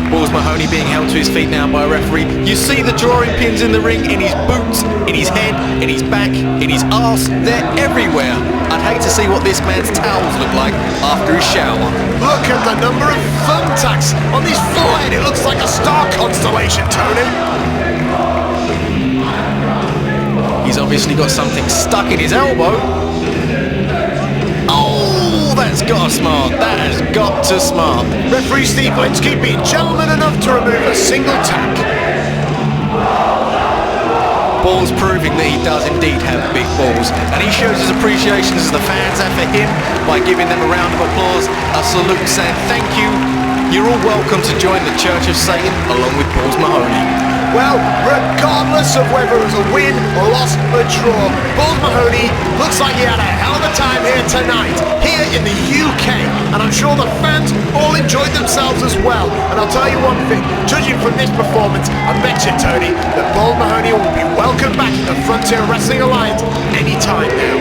Balls Mahoney being held to his feet now by a referee. You see the drawing pins in the ring, in his boots, in his head, in his back, in his arse. They're everywhere. I'd hate to see what this man's towels look like after his shower. Look at the number of thumbtacks on his forehead. It looks like a star constellation, Tony. He's obviously got something stuck in his elbow. Oh, that's got to smart. That has got to smart. Referee Steve Linsky being gentleman enough to remove a single tack. Balls proving that he does indeed have big balls, and he shows his appreciation as the fans have for him by giving them a round of applause, a salute saying thank you. You're all welcome to join the Church of Satan along with Balls Mahoney. Well, regardless of whether it was a win, a loss, or a draw, Balls Mahoney looks like he had a hell of a time here tonight, here in the UK. And I'm sure the fans all enjoyed themselves as well. And I'll tell you one thing, judging from this performance, I bet you, Tony, that Balls Mahoney will be welcome back in the Frontier Wrestling Alliance anytime now.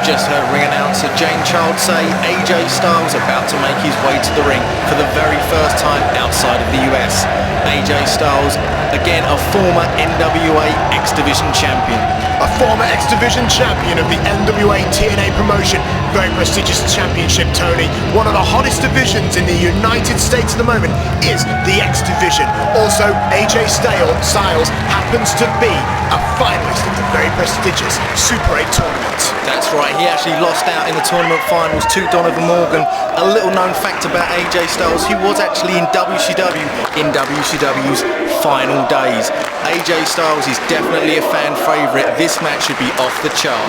Just heard ring announcer Jane Child say AJ Styles about to make his way to the ring for the very first time outside of the US. AJ Styles, again a former NWA X Division champion. A former X Division champion of the NWA TNA promotion. Very prestigious championship, Tony. One of the hottest divisions in the United States at the moment is the X Division. Also, AJ Styles happens to be a finalist in the very prestigious Super 8 tournament. That's right, he actually lost out in the tournament finals to Donovan Morgan. A little known fact about AJ Styles, he was actually in WCW in WCW's final days. AJ Styles is definitely a fan favourite. This match should be off the chart.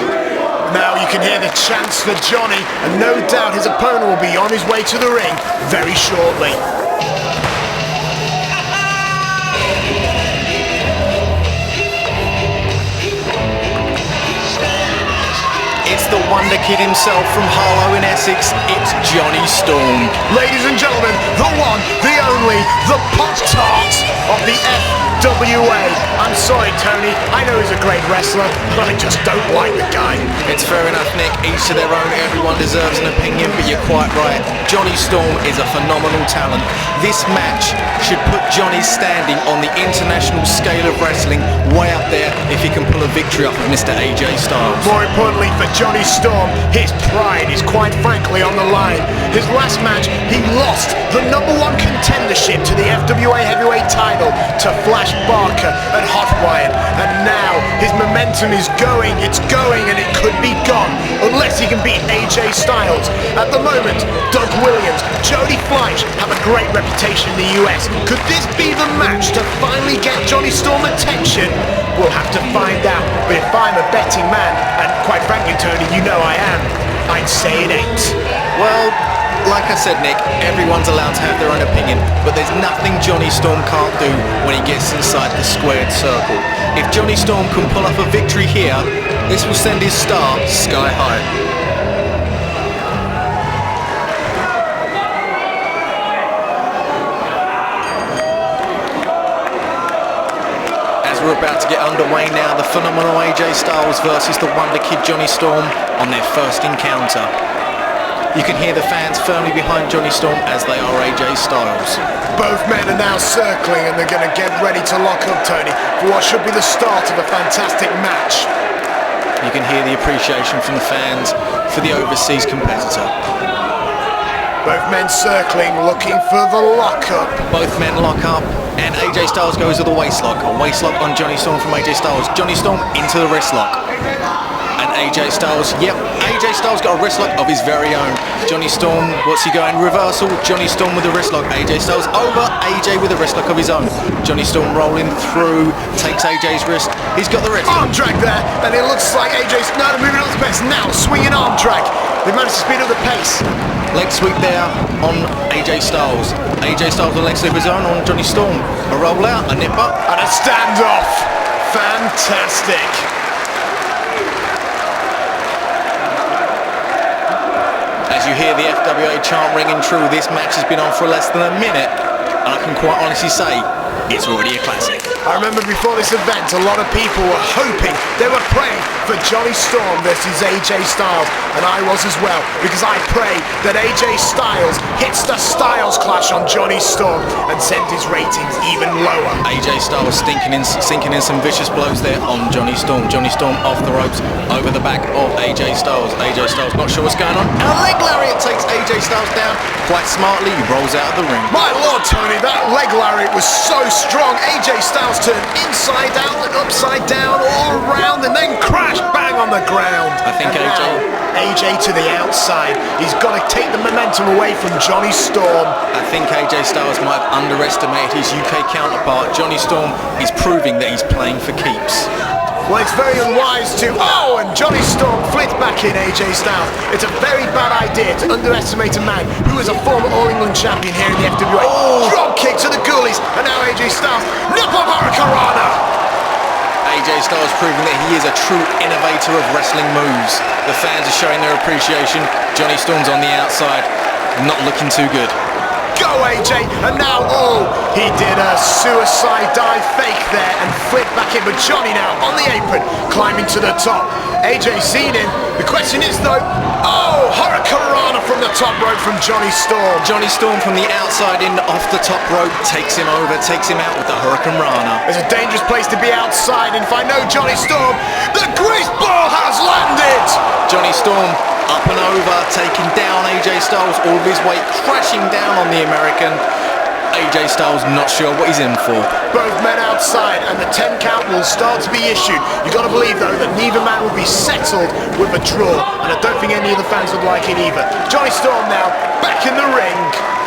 Now you can hear the chants for Jonny, and no doubt his opponent will be on his way to the ring very shortly. It's the Wonder Kid himself from Harlow in Essex, it's Johnny Storm. Ladies and gentlemen, the one, the only, the Pop-Tart of the FWA. I'm sorry, Tony, I know he's a great wrestler, but I just don't like the guy. It's fair enough, Nick, each to their own, everyone deserves an opinion, but you're quite right. Johnny Storm is a phenomenal talent. This match should put Johnny's standing on the international scale of wrestling way up there if he can pull a victory off of Mr. AJ Styles. More importantly for Johnny Storm, his pride is quite frankly on the line. His last match, he lost the #1 contendership to the FWA heavyweight title to Fleisch at Hotwire, and now his momentum is going, and it could be gone unless he can beat AJ Styles. At the moment, Doug Williams, Jody Fleisch have a great reputation in the US. Could this be the match to finally get Johnny Storm attention? We'll have to find out, but if I'm a betting man, and quite frankly, Tony, you know I am, I'd say it ain't. Well, like I said, Nick, everyone's allowed to have their own opinion, but there's nothing Johnny Storm can't do when he gets inside the squared circle. If Johnny Storm can pull off a victory here, this will send his star sky high. We're about to get underway now, the phenomenal AJ Styles versus the Wonder Kid Johnny Storm on their first encounter. You can hear the fans firmly behind Johnny Storm as they are AJ Styles. Both men are now circling and they're going to get ready to lock up, Tony, for what should be the start of a fantastic match. You can hear the appreciation from the fans for the overseas competitor. Both men circling, looking for the lock-up. Both men lock up, and AJ Styles goes to the waist lock. A waist lock on Johnny Storm from AJ Styles. Johnny Storm into the wrist lock. And AJ Styles, yep, AJ Styles got a wrist lock of his very own. Johnny Storm, what's he going? Reversal, Johnny Storm with a wrist lock. AJ Styles over, AJ with a wrist lock of his own. Johnny Storm rolling through, takes AJ's wrist. He's got the wrist. Arm drag there, and it looks like AJ's now moving up the pace. Now, swinging arm drag. They've managed to speed up the pace. Leg sweep there on AJ Styles. AJ Styles with a leg sweep of his own on Johnny Storm. A roll out, a nip up. And a standoff. Fantastic. As you hear the FWA chant ringing true, this match has been on for less than a minute, and I can quite honestly say it's already a classic. I remember before this event, a lot of people were hoping, they were praying for Johnny Storm versus AJ Styles, and I was as well, because I pray that AJ Styles hits the Styles Clash on Johnny Storm and sends his ratings even lower. AJ Styles sinking in some vicious blows there on Johnny Storm. Johnny Storm off the ropes, over the back of AJ Styles. AJ Styles not sure what's going on. And a leg lariat takes AJ Styles down. Quite smartly, he rolls out of the ring. My lord, Tony, that leg lariat was so strong. AJ Styles turned inside out and upside down, all around, and then crashed bang on the ground. I think AJ to the outside. He's got to take the momentum away from Johnny Storm. I think AJ Styles might have underestimated his UK counterpart. Johnny Storm is proving that he's playing for keeps. Well, it's very unwise to... Oh, and Johnny Storm flipped back in AJ Styles. It's a very bad idea to underestimate a man who is a former All-England champion here in the FWA. Oh. Drop kick to the goalies, and now AJ Styles. Nipple Hurricanrana! AJ Styles proving that he is a true innovator of wrestling moves. The fans are showing their appreciation. Johnny Storm's on the outside, not looking too good. Go AJ, and now, oh, he did a suicide dive fake there and flipped back in, but Johnny now on the apron, climbing to the top. AJ seen him. The question is though, oh, Hurricanrana from the top rope from Johnny Storm. Johnny Storm from the outside in off the top rope, takes him over, takes him out with the Hurricanrana. It's a dangerous place to be outside, and if I know Johnny Storm, the grease ball has landed! Johnny Storm up and over, taking down AJ Styles, all of his weight crashing down on the American. AJ Styles not sure what he's in for. Both men outside, and the 10 count will start to be issued. You've got to believe though that neither man will be settled with a draw, and I don't think any of the fans would like it either. Johnny Storm now back in the ring.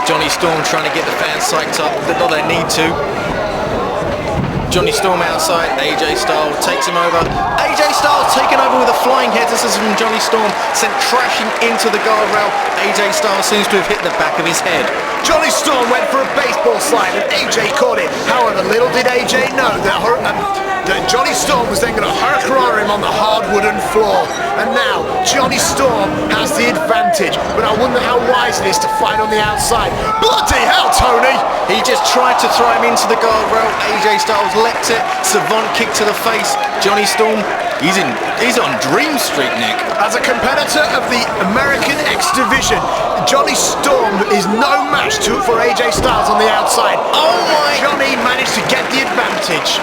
Johnny Storm trying to get the fans psyched up, not they need to. Johnny Storm outside, AJ Styles takes him over. AJ Styles taken over with a flying head. This is from Johnny Storm, sent crashing into the guardrail. AJ Styles seems to have hit the back of his head. Johnny Storm went for a baseball slide and AJ caught it. However, little did AJ know that Johnny Storm was then going to hurricane him on the hard wooden floor. And now, Johnny Storm has the advantage. But I wonder how wise it is to fight on the outside. Bloody hell, Tony! He just tried to throw him into the guardrail. AJ Styles leapt it. Savant kick to the face. Johnny Storm, he's on dream streak, Nick. As a competitor of the American X Division, Johnny Storm is no match for AJ Styles on the outside. Oh my! Johnny managed to get the advantage.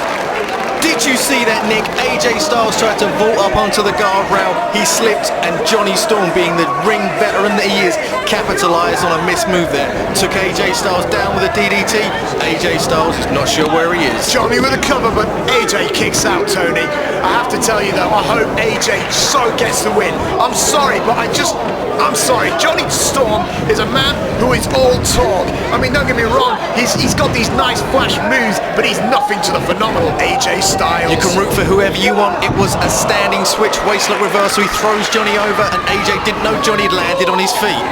Did you see that, Nick? AJ Styles tried to vault up onto the guardrail. He slipped, and Johnny Storm, being the ring veteran that he is, capitalised on a missed move there. Took AJ Styles down with a DDT. AJ Styles is not sure where he is. Johnny with a cover, but AJ kicks out, Tony. I have to tell you though, I hope AJ so gets the win. I'm sorry, but I'm sorry. Johnny Storm is a man who is all talk. I mean, don't get me wrong, he's got these nice flash moves, but he's nothing to the phenomenal AJ Styles. You can root for whoever you want. It was a standing switch, waistlock reversal. He throws Johnny over, and AJ didn't know Johnny had landed on his feet.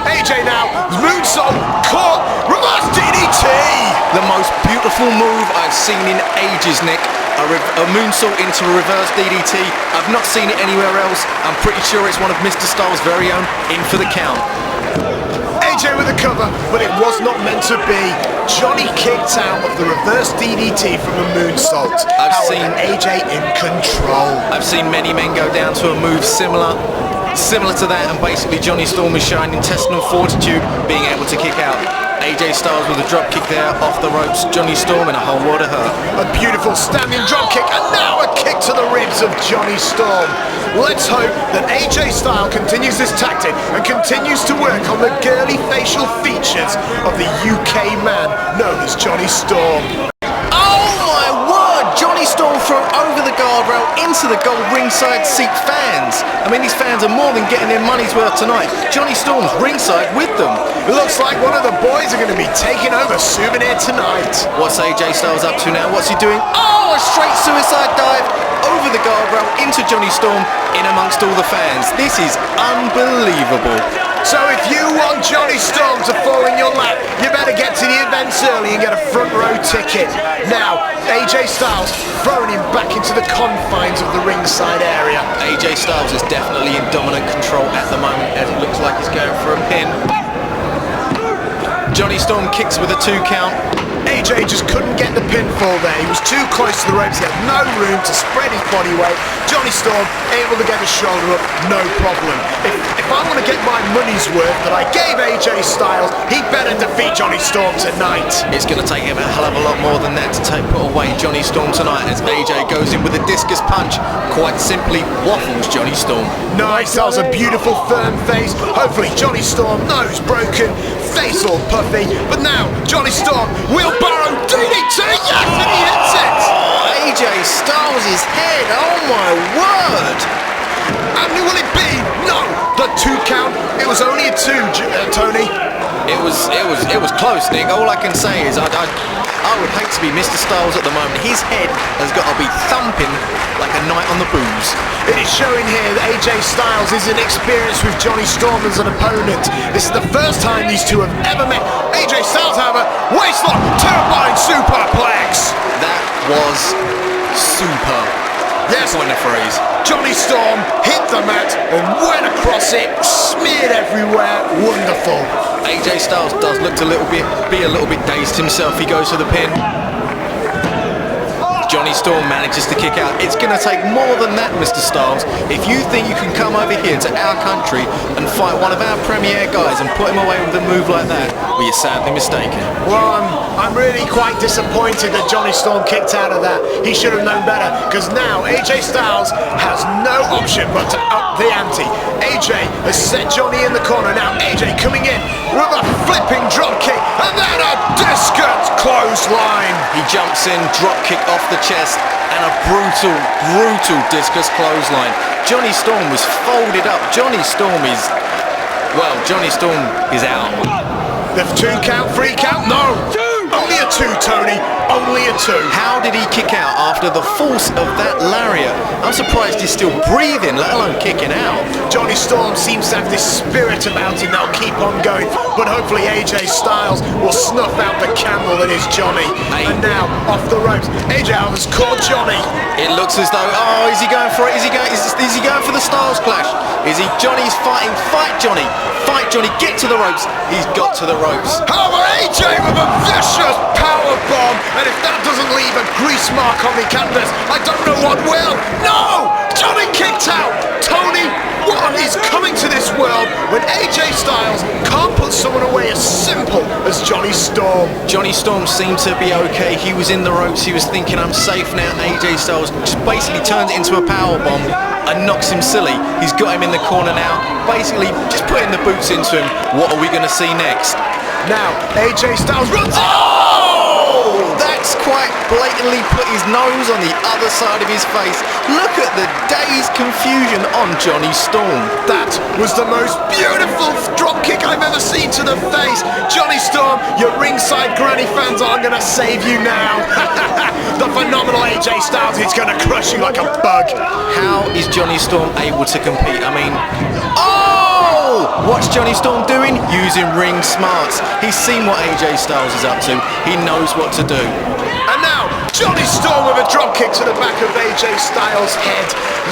AJ now, moonsault, caught, reverse DDT! The most beautiful move I've seen in ages, Nick. A moonsault into a reverse DDT. I've not seen it anywhere else. I'm pretty sure it's one of Mr. Styles' very own. In for the count. AJ with a cover, but it was not meant to be. Johnny kicked out of the reverse DDT from a moonsault. I've seen AJ in control. I've seen many men go down to a move similar to that, and basically Johnny Storm is showing intestinal fortitude, being able to kick out. AJ Styles with a drop kick there off the ropes. Johnny Storm in a whole world of hurt. A beautiful standing drop kick, and now a kick to the ribs of Johnny Storm. Let's hope that AJ Styles continues this tactic and continues to work on the girly facial features of the UK man known as Johnny Storm. Oh my word! Johnny Storm thrown over the guardrail into the gold ringside seat fans. I mean, these fans are more than getting their money's worth tonight. Johnny Storm's ringside with them. It looks like one of the boys are going to be taking over Souvenir tonight. What's AJ Styles up to now? What's he doing? Oh, a straight suicide dive over the guardrail into Johnny Storm in amongst all the fans. This is unbelievable. So if you want Johnny Storm to fall in your lap, you better get to the events early and get a front row ticket. Now, AJ Styles throwing him back into the confines of the ringside area. AJ Styles is definitely in dominant control at the moment, as it looks like he's going for a pin. Johnny Storm kicks with a 2 count. AJ just couldn't get the pinfall there. He was too close to the ropes. He had no room to spread his body weight. Johnny Storm able to get his shoulder up, no problem. If I want to get my money's worth that I gave AJ Styles, he better defeat Johnny Storm tonight. It's going to take him a hell of a lot more than that to put away Johnny Storm tonight, as AJ goes in with a discus punch. Quite simply waffles Johnny Storm. Nice, that was a beautiful firm face. Hopefully Johnny Storm, nose broken, face all puffy. But now Johnny Storm, wheelbarrow DDT, yes, and he hits it! Oh, AJ Styles' head, oh my word! And will it be? No, the 2 count. It was only a 2, Tony. It was close, Nick. All I can say is I would hate to be Mr. Styles at the moment. His head has got to be thumping like a night on the booze. It is showing here that AJ Styles is inexperienced with Johnny Storm as an opponent. This is the first time these two have ever met. AJ Styles, however, waistlock, terrifying superplex. That was super. Yes, Coin the phrase. Johnny Storm hit the mat and went across it, smeared everywhere. Wonderful. AJ Styles does look be a little bit dazed himself. He goes for the pin. Johnny Storm manages to kick out. It's going to take more than that, Mr. Styles. If you think you can come over here to our country and fight one of our premier guys and put him away with a move like that, well, you're sadly mistaken. Well, I'm really quite disappointed that Johnny Storm kicked out of that. He should have known better, because now AJ Styles has no option but to up the ante. AJ has set Johnny in the corner. Now AJ coming in with a flipping drop kick and then a discus clothesline. He jumps in, drop kick off the chest, and a brutal discus clothesline. Johnny Storm was folded up. Johnny Storm is out. The 2 count, 3 count, no! Only a 2, Tony, only a 2. How did he kick out after the force of that lariat? I'm surprised he's still breathing, let alone kicking out. Johnny Storm seems to have this spirit about him that'll keep on going, but hopefully AJ Styles will snuff out the candle that is Johnny. And now, off the ropes, AJ has caught Johnny. It looks as though, is he going for it? Is he going for the Styles Clash? Is he? Johnny's fighting. Fight Johnny, get to the ropes. He's got to the ropes. However, AJ with a vicious power bomb, and if that doesn't leave a grease mark on the canvas, I don't know what will. No! Johnny kicked out. Tony, what is coming to this world when AJ Styles can't put someone away as simple as Johnny Storm? Johnny Storm seemed to be okay. He was in the ropes. He was thinking, I'm safe now. AJ Styles just basically turns it into a power bomb and knocks him silly. He's got him in the corner now, basically just putting the boots into him. What are we going to see next? Now, AJ Styles runs. Oh! That's quite blatantly put his nose on the other side of his face. Look at the dazed confusion on Johnny Storm. That was the most beautiful drop kick I've ever seen to the face. Johnny Storm, your ringside granny fans aren't going to save you now. The phenomenal AJ Styles is going to crush you like a bug. How is Johnny Storm able to compete? I mean, what's Johnny Storm doing? Using ring smarts. He's seen what AJ Styles is up to. He knows what to do. And now, Johnny Storm with a drop kick to the back of AJ Styles' head.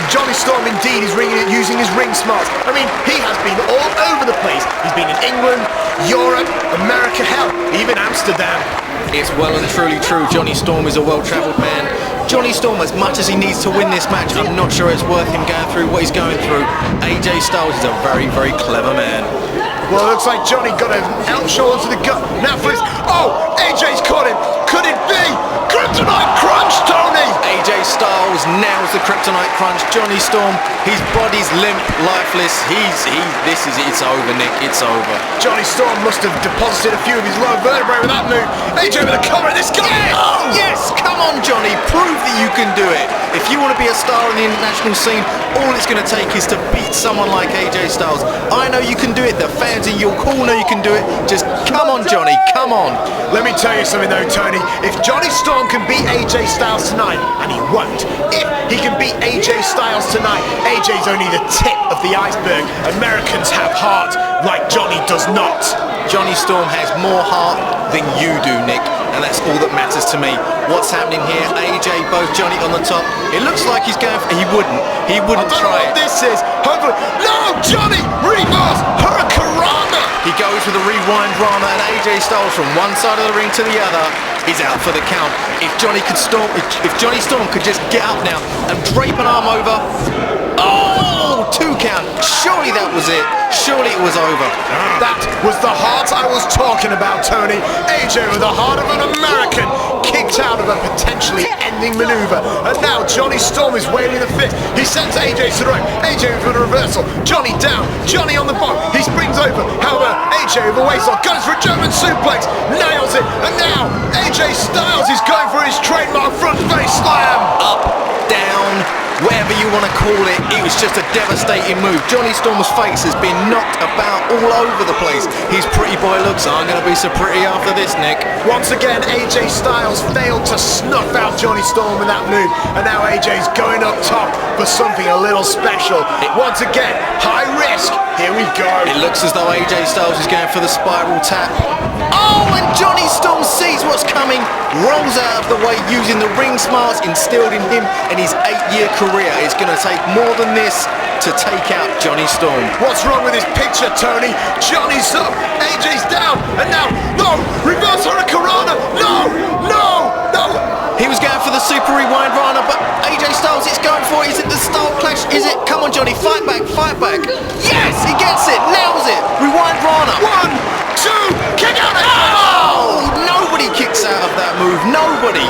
Johnny Storm indeed is using his ring smarts. I mean, he has been all over the place. He's been in England, Europe, America, hell, even Amsterdam. It's well and truly true. Johnny Storm is a well-travelled man. Johnny Storm, as much as he needs to win this match, I'm not sure it's worth him going through what he's going through. AJ Styles is a very, very clever man. Well, it looks like Johnny got an elbow shoulder to the gut. Now for his... Oh, AJ's caught him. Could it be? Kryptonite Crunch, Tony! AJ Styles nails the Kryptonite Crunch. Johnny Storm, his body's limp, lifeless. It's over, Nick. It's over. Johnny Storm must have deposited a few of his lower vertebrae with that move. AJ with a cover. This guy. Yes! Oh! Yes! Come on, Johnny. Prove that you can do it. If you want to be a star on the international scene, all it's going to take is to beat someone like AJ Styles. I know you can do it. The fans in your corner know you can do it. Just come on, Johnny. Come on. Let me tell you something though, Tony. If Johnny Storm can beat AJ Styles tonight, and he won't, if he can beat AJ Styles tonight, AJ's only the tip of the iceberg. Americans have heart like Johnny does not. Johnny Storm has more heart than you do, Nick, and that's all that matters to me. What's happening here? AJ, both Johnny on the top. It looks like he's going for... He wouldn't try it. This is hopefully... No, Johnny! Reverse Hurricanrana! He goes with a rewind Rana, and AJ Styles from one side of the ring to the other. is out for the count. If Jonny Storm could just get up now and drape an arm over. Oh, 2 count. Surely that was it. Surely it was over. That was the heart I was talking about, Tony. AJ with the heart of an American, kicked out of a potentially ending maneuver. And now Jonny Storm is waving the fist. He sends AJ to the right. AJ with a reversal. Jonny down. Jonny on the bottom. He springs over. However, AJ with a waistlock goes for a German suplex. Nails it. And now AJ Styles is going for his trademark front face slam. Up, down, whatever you want to call it, it was just a devastating move. Jonny Storm's face has been knocked about all over the place. His pretty boy looks aren't going to be so pretty after this, Nick. Once again, AJ Styles failed to snuff out Jonny Storm in that move, and now AJ's going up top for something a little special. Once again, high risk. Here we go. It looks as though AJ Styles is going for the spiral tap. Oh, and Jonny Storm sees what's coming, rolls out of the way using the ring smarts instilled in him in his 8-year career. It's going to take more than this to take out Jonny Storm. What's wrong with this picture, Tony? Johnny's up, AJ's down, and now, no, reverse hurricanrana, no. He was going for the super rewind Rana, but AJ Styles it's going for it. Is it the style clash? Is it? Come on, Jonny, fight back. Yes, he gets it, nails it. Rewind Rana. 1, 2, kick out of Oh, nobody kicks out of that move, nobody.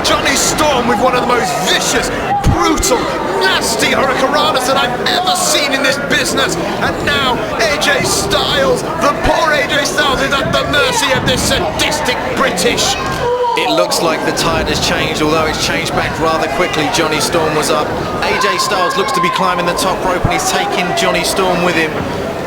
Jonny Storm with one of the most vicious, brutal, nasty hurricanranas that I've ever seen in this business. And now AJ Styles, the poor AJ Styles is at the mercy of this sadistic British. It looks like the tide has changed, although it's changed back rather quickly. Jonny Storm was up. AJ Styles looks to be climbing the top rope and he's taking Jonny Storm with him.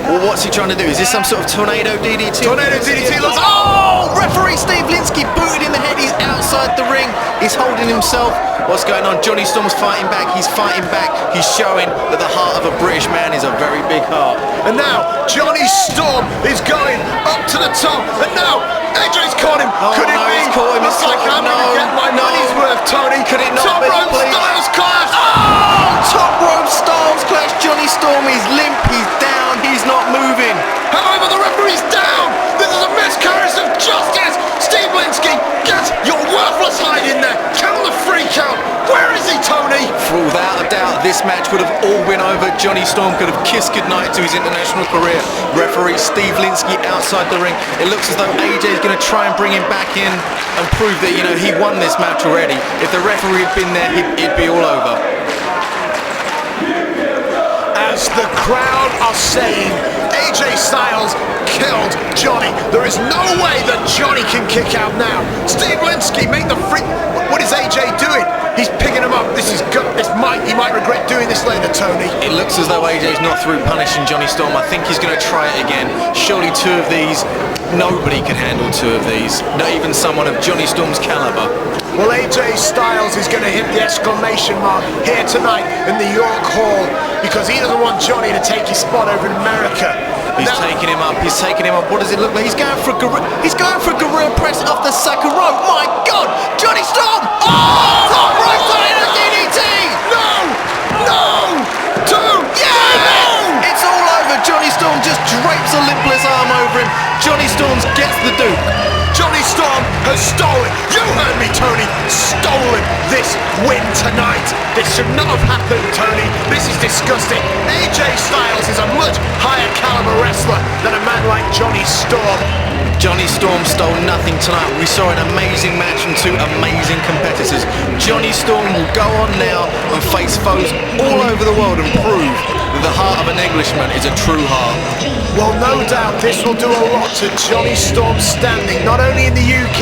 Well, what's he trying to do? Is this some sort of tornado DDT? Tornado DDT looks... Oh! Referee Steve Linsky booted in the head. He's outside the ring. He's holding himself. What's going on? Jonny Storm's fighting back. He's fighting back. He's showing that the heart of a British man is a very big heart. And now Jonny Storm is going up to the top. And now AJ's caught him. Oh, Could it no, be? he's caught him. Looks like I'm going to get my money's worth, Tony. Could it not Top be, rope please? Styles clash. Oh! Top rope Styles clash. Jonny Storm is limp. He's down. He's not moving. However, the referee's down. This is a miscarriage of justice. Steve Linsky, get your worthless hide in there. Count the free count. Where is he, Tony? Without a doubt, this match would have all been over. Jonny Storm could have kissed goodnight to his international career. Referee Steve Linsky outside the ring. It looks as though AJ is going to try and bring him back in and prove that, you know, he won this match already. If the referee had been there, it'd be all over. As the crowd are saying, AJ Styles killed Jonny. There is no way that Jonny can kick out now. Steve Linsky, make the free... What is AJ doing? He's picking him up. He might regret doing this later, Tony. It looks as though AJ's not through punishing Jonny Storm. I think he's going to try it again. Surely 2 of these, nobody can handle 2 of these. Not even someone of Jonny Storm's caliber. Well, AJ Styles is going to hit the exclamation mark here tonight in the York Hall because he doesn't want Jonny to take his spot over in America. He's taking him up. He's taking him up. What does it look like? He's going for a gorilla press off the second rope. My God, Jonny Storm! Oh, top rope tornado DDT! No! 2! Yeah! It's all over. Jonny Storm just drapes a limpless arm over him. Jonny Storm gets the Duke. Jonny Storm has stolen, you heard me, Tony, stolen this win tonight. This should not have happened, Tony. This is disgusting. AJ Styles is a much higher caliber wrestler than a man like Jonny Storm. Jonny Storm stole nothing tonight. We saw an amazing match from 2 amazing competitors. Jonny Storm will go on now and face foes all over the world and prove that the heart of an Englishman is a true heart. Well, no doubt this will do a lot to Jonny Storm's standing, not only in the UK,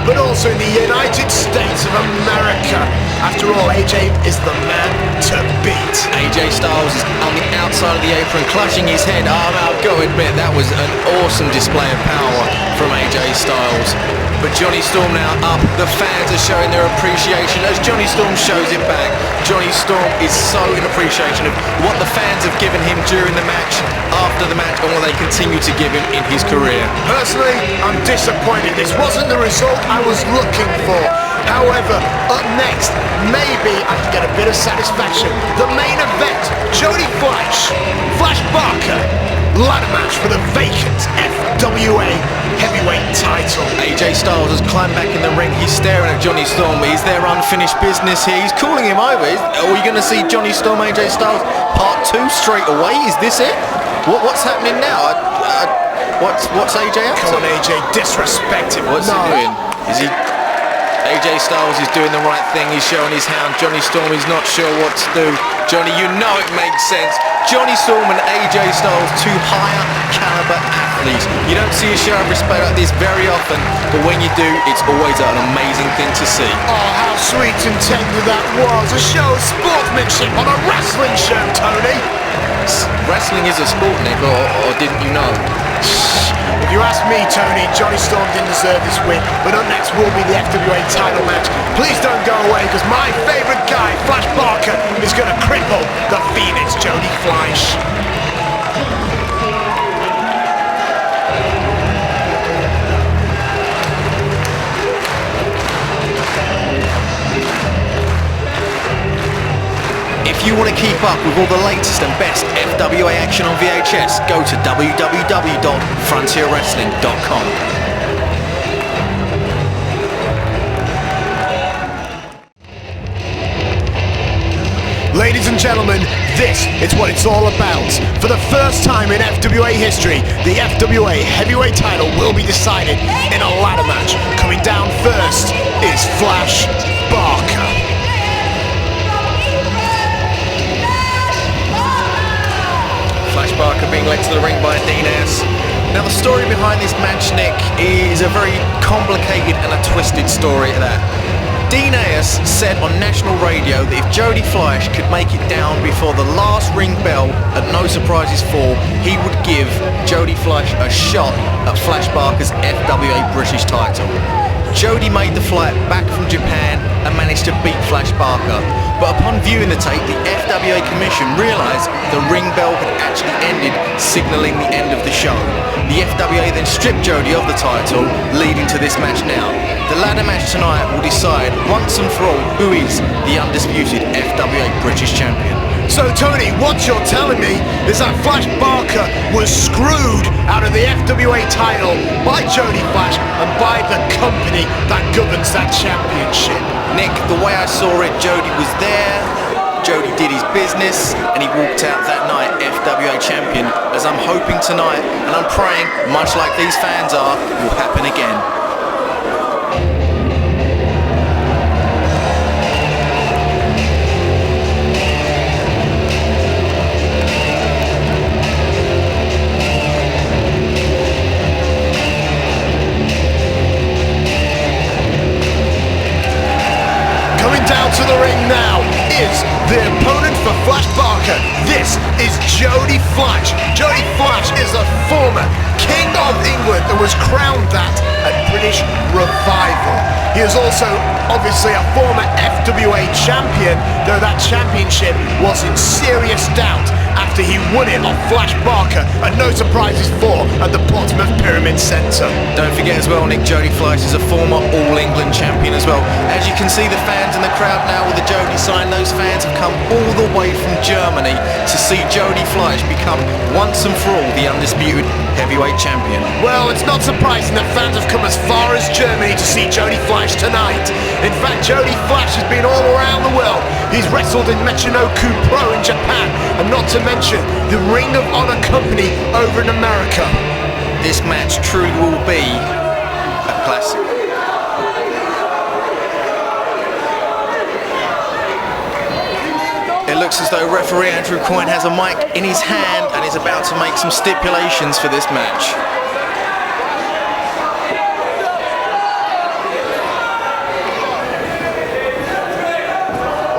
but also in the United States of America. After all, AJ is the man to beat. AJ Styles is on the outside of the apron, clutching his head. I've got to admit, that was an awesome display of power from AJ Styles. But Jonny Storm now up. The fans are showing their appreciation as Jonny Storm shows it back. Jonny Storm is so in appreciation of what the fans have given him during the match, after the match, and what they continue to give him in his career. Personally, I'm disappointed. This wasn't the result I was looking for. However, up next, maybe I can get a bit of satisfaction. The main event, Jody Fleisch Barker, ladder match for the vacant FWA heavyweight title. title. AJ Styles has climbed back in the ring. He's staring at Johnny Storm. Is there unfinished business here? He's calling him over. Are we going to see Johnny Storm, AJ Styles part 2 straight away? Is this it? What's happening now? What's AJ up to? Come on, AJ, disrespect him. What's he doing? Is he... AJ Styles is doing the right thing. He's showing his hound. Johnny Storm is not sure what to do. Johnny, you know it makes sense. Johnny Storm and AJ Styles, 2 higher caliber athletes. You don't see a show of respect like this very often, but when you do, it's always an amazing thing to see. Oh, how sweet and tender that was. A show of sportsmanship on a wrestling show, Tony. Wrestling is a sport, Nick, or didn't you know? If you ask me, Tony, Johnny Storm didn't deserve this win, but up next will be the FWA title match. Please don't go away, because my favourite guy, Fleisch Barker, is going to cripple the Phoenix, Jody Fleisch. If you want to keep up with all the latest and best FWA action on VHS, go to www.frontierwrestling.com. Ladies and gentlemen, this is what it's all about. For the first time in FWA history, the FWA heavyweight title will be decided in a ladder match. Coming down first is Fleisch Barker. Fleisch Barker being led to the ring by Dean Ayers. Now the story behind this match, Nick, is a very complicated and a twisted story at that. Dean Ayers said on national radio that if Jody Fleisch could make it down before the last ring bell at No Surprises 4, he would give Jody Fleisch a shot at Fleisch Barker's FWA British title. Jody made the flight back from Japan and managed to beat Fleisch Barker. But upon viewing the tape, the FWA Commission realised the ring bell had actually ended, signalling the end of the show. The FWA then stripped Jody of the title, leading to this match now. The ladder match tonight will decide once and for all who is the undisputed FWA British Champion. So Tony, what you're telling me is that Fleisch Barker was screwed out of the FWA title by Jody Fleisch and by the company that governs that championship. Nick, the way I saw it, Jody was there, Jody did his business, and he walked out that night FWA champion, as I'm hoping tonight, and I'm praying, much like these fans are, will happen again. Down to the ring now is the opponent for Fleisch Barker. This is Jody Fleisch. Jody Fleisch is a former King of England and was crowned that at British Revival. He is also obviously a former FWA champion, though that championship was in serious doubt after he won it off Fleisch Barker at No Surprises 4 at the Portsmouth Pyramid Centre. Don't forget as well, Nick, Jody Fleisch is a former All-England champion as well. As you can see the fans in the crowd now with the Jody sign, those fans have come all the way from Germany to see Jody Fleisch become once and for all the undisputed heavyweight champion. Well, it's not surprising that fans have come as far as Germany to see Jody Fleisch tonight. In fact, Jody Fleisch has been all around the world. He's wrestled in Michinoku Pro in Japan, and not to mention the Ring of Honor company over in America. This match truly will be a classic. It looks as though referee Andrew Coyne has a mic in his hand and is about to make some stipulations for this match.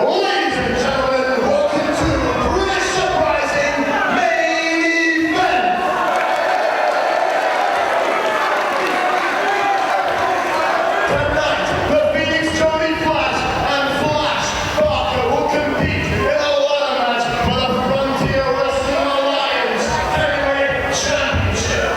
Ladies and gentlemen, welcome to British Uprising Main Event. Tonight, the Phoenix Jody Fleisch and Fleisch Barker will compete in a ladder match for the Frontier Wrestling Alliance Heavyweight Championship.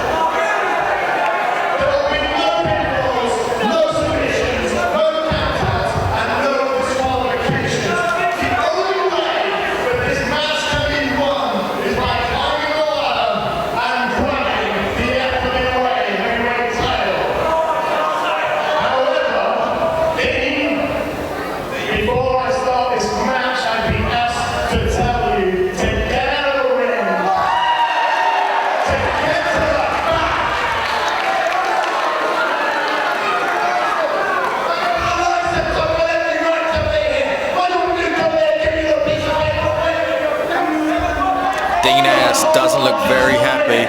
Dean Ayers doesn't look very happy.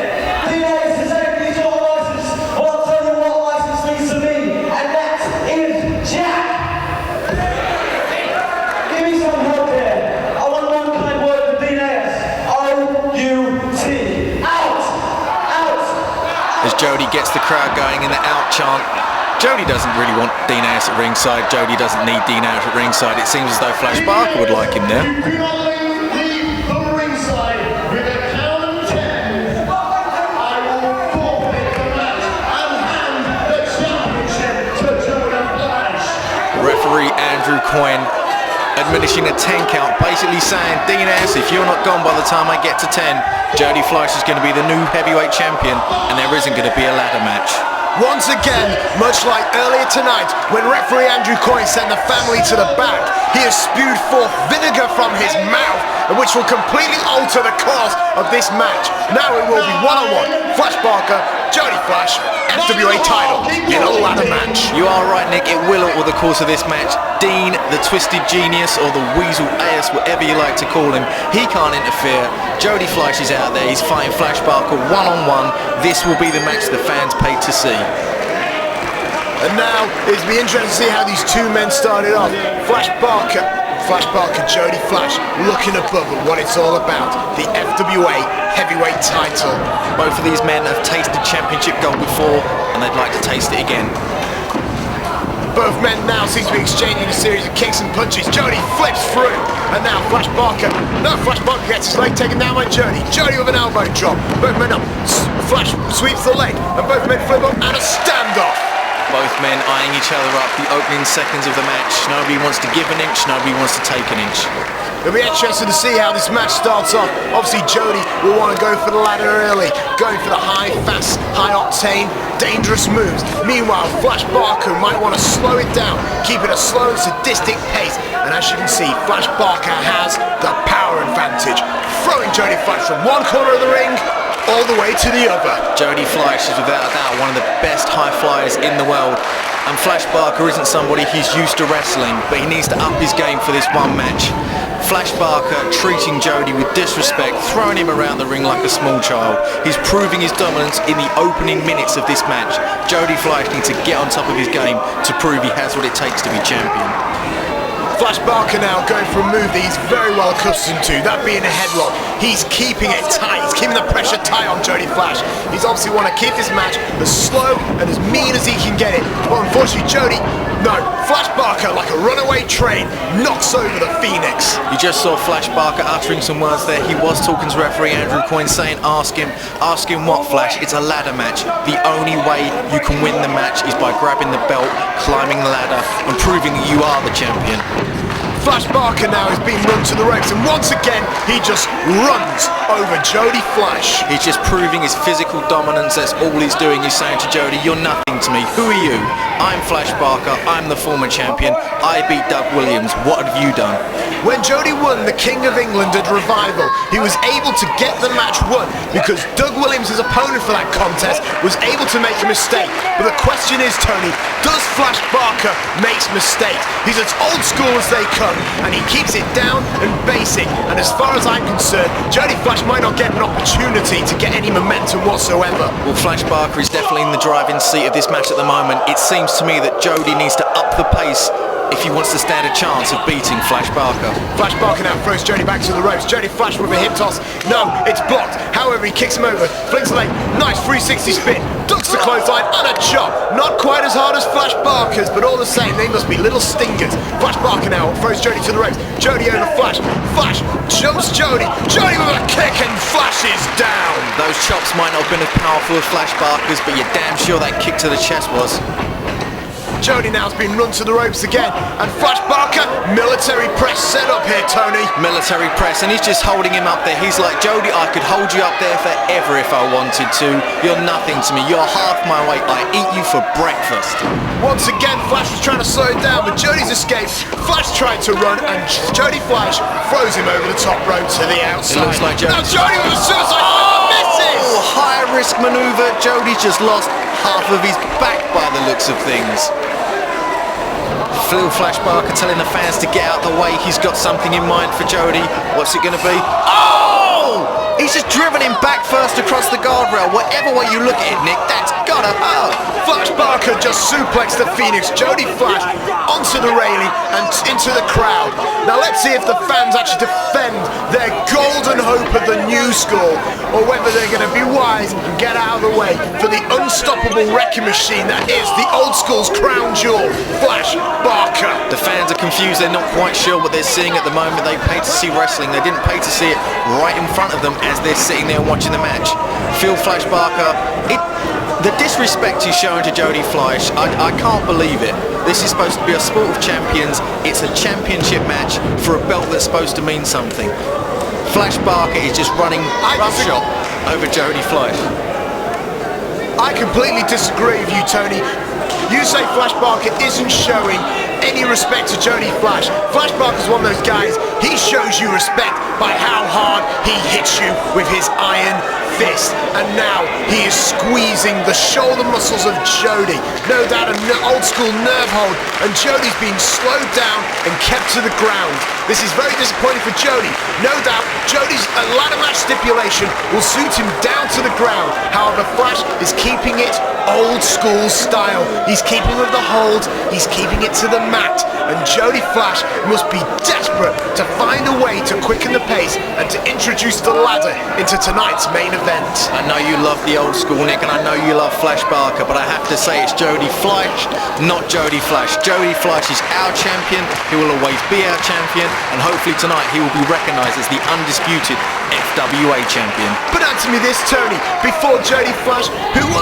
As Jody gets the crowd going in the out chant. Jody doesn't really want Dean Ayers at ringside. Jody doesn't need Dean Ayers at ringside. It seems as though Fleisch would like him there. Referee Andrew Coyne admonishing a 10 count, basically saying, Dean Ayers, if you're not gone by the time I get to 10, Jody Fleisch is going to be the new heavyweight champion, and there isn't going to be a ladder match. Once again, much like earlier tonight, when referee Andrew Coyne sent the family to the back, he has spewed forth vinegar from his mouth, which will completely alter the course of this match. Now it will be one-on-one, Fleisch Barker, Jody Fleisch, FWA title in a ladder match. You are right, Nick, it will alter the course of this match. Dean, the Twisted Genius, or the Weasel Ayers, whatever you like to call him, he can't interfere. Jody Fleisch is out there, he's fighting Fleisch Barker one-on-one. This will be the match the fans paid to see. And now it'll be interesting to see how these two men started off. Fleisch Barker, Jody Fleisch, looking above at what it's all about. The FWA heavyweight title. Both of these men have tasted championship gold before, and they'd like to taste it again. Both men now seem to be exchanging a series of kicks and punches. Jody flips through, and now Fleisch Barker gets his leg taken down by Jody. Jody with an elbow drop. Both men up. Fleisch sweeps the leg, and both men flip up, and a standoff. Both men eyeing each other up the opening seconds of the match. Nobody wants to give an inch, nobody wants to take an inch. It'll be interesting to see how this match starts off. Obviously Jody will want to go for the ladder early, going for the high, fast, high octane, dangerous moves. Meanwhile, Fleisch Barker might want to slow it down, keep it a slow and sadistic pace. And as you can see, Fleisch Barker has the power advantage, throwing Jody Fleisch from one corner of the ring all the way to the other. Jody Fleisch is without a doubt one of the best high flyers in the world, and Fleisch Barker isn't somebody he's used to wrestling, but he needs to up his game for this one match. Fleisch Barker treating Jody with disrespect, throwing him around the ring like a small child. He's proving his dominance in the opening minutes of this match. Jody Fleisch needs to get on top of his game to prove he has what it takes to be champion. Fleisch Barker now going for a move that he's very well accustomed to, that being a headlock. He's keeping it tight, he's keeping the pressure tight on Jody Fleisch. He's obviously want to keep this match as slow and as mean as he can get it. But unfortunately Fleisch Barker, like a runaway train, knocks over the Phoenix. You just saw Fleisch Barker uttering some words there. He was talking to referee Andrew Coyne, saying, ask him what, Fleisch? It's a ladder match. The only way you can win the match is by grabbing the belt, climbing the ladder, and proving that you are the champion. Fleisch Barker now is being run to the ropes, and once again he just runs over Jody Fleisch. He's just proving his physical dominance. That's all he's doing. He's saying to Jody, you're nothing to me. Who are you? I'm Fleisch Barker. I'm the former champion. I beat Doug Williams. What have you done? When Jody won the King of England at Revival, he was able to get the match won because Doug Williams, his opponent for that contest, was able to make a mistake. But the question is, Tony, does Fleisch Barker make mistakes? He's as old school as they come, and he keeps it down and basic. And as far as I'm concerned, Jody Fleisch might not get an opportunity to get any momentum whatsoever. Well, Fleisch Barker is definitely in the driving seat of this match at the moment. It seems to me that Jody needs to up the pace if he wants to stand a chance of beating Fleisch Barker. Fleisch Barker now throws Jody back to the ropes. Jody Fleisch with a hip toss. No, it's blocked. However, he kicks him over, flings the leg, nice 360 spin, ducks the clothesline, and a chop. Not quite as hard as Fleisch Barker's, but all the same, they must be little stingers. Fleisch Barker now throws Jody to the ropes. Jody over Fleisch. Fleisch jumps Jody. Jody with a kick, and Fleisch is down. Those chops might not have been as powerful as Fleisch Barker's, but you're damn sure that kick to the chest was. Jody now's been run to the ropes again, and Fleisch Barker, military press set up here, Tony. Military press, and he's just holding him up there. He's like, Jody, I could hold you up there forever if I wanted to. You're nothing to me. You're half my weight. I eat you for breakfast. Once again, Fleisch was trying to slow it down, but Jody's escaped. Fleisch tried to run, and Jody Fleisch throws him over the top rope to the outside. It looks like Jody. Now Jody with a suicide misses! High-risk maneuver. Jody just lost half of his back by the looks of things. Phil Fleisch Barker telling the fans to get out the way. He's got something in mind for Jody. What's it going to be? Oh! He He's just driven him back first across the guardrail. Whatever way you look at it, Nick, that's gotta hurt. Flash Barker just suplexed the Phoenix, Jody Fleisch, onto the railing and into the crowd. Now let's see if the fans actually defend their golden hope of the new school, or whether they're going to be wise and get out of the way for the unstoppable wrecking machine that is the old school's crown jewel, Flash Barker. The fans are confused. They're not quite sure what they're seeing at the moment. They paid to see wrestling. They didn't pay to see it right in front of them as they're sitting there watching the match. Phil Flash Barker, the disrespect he's showing to Jody Fleisch, I can't believe it. This is supposed to be a sport of champions. It's a championship match for a belt that's supposed to mean something. Flash Barker is just running roughshod over Jody Fleisch. I completely disagree with you, Tony. You say Flash Barker isn't showing any respect to Jody Fleisch. Flash Barker's one of those guys, he shows you respect by how hard he hits you with his iron fist. And now he is squeezing the shoulder muscles of Jody. No doubt an old school nerve hold, and Jody's being slowed down and kept to the ground. This is very disappointing for Jody. No doubt Jody's ladder match stipulation will suit him down to the ground. However, Flash is keeping it old school style. He's keeping with the holds, he's keeping it to the mat, and Jody Fleisch must be desperate to find a way to quicken the pace and to introduce the ladder into tonight's main event. I know you love the old school, Nick, and I know you love Flash Barker, but I have to say it's Jody Fleisch, not Jody Fleisch. Jody Fleisch is our champion. He will always be our champion, and hopefully tonight he will be recognised as the undisputed FWA champion. But answer me this, Tony, before Jody Fleisch,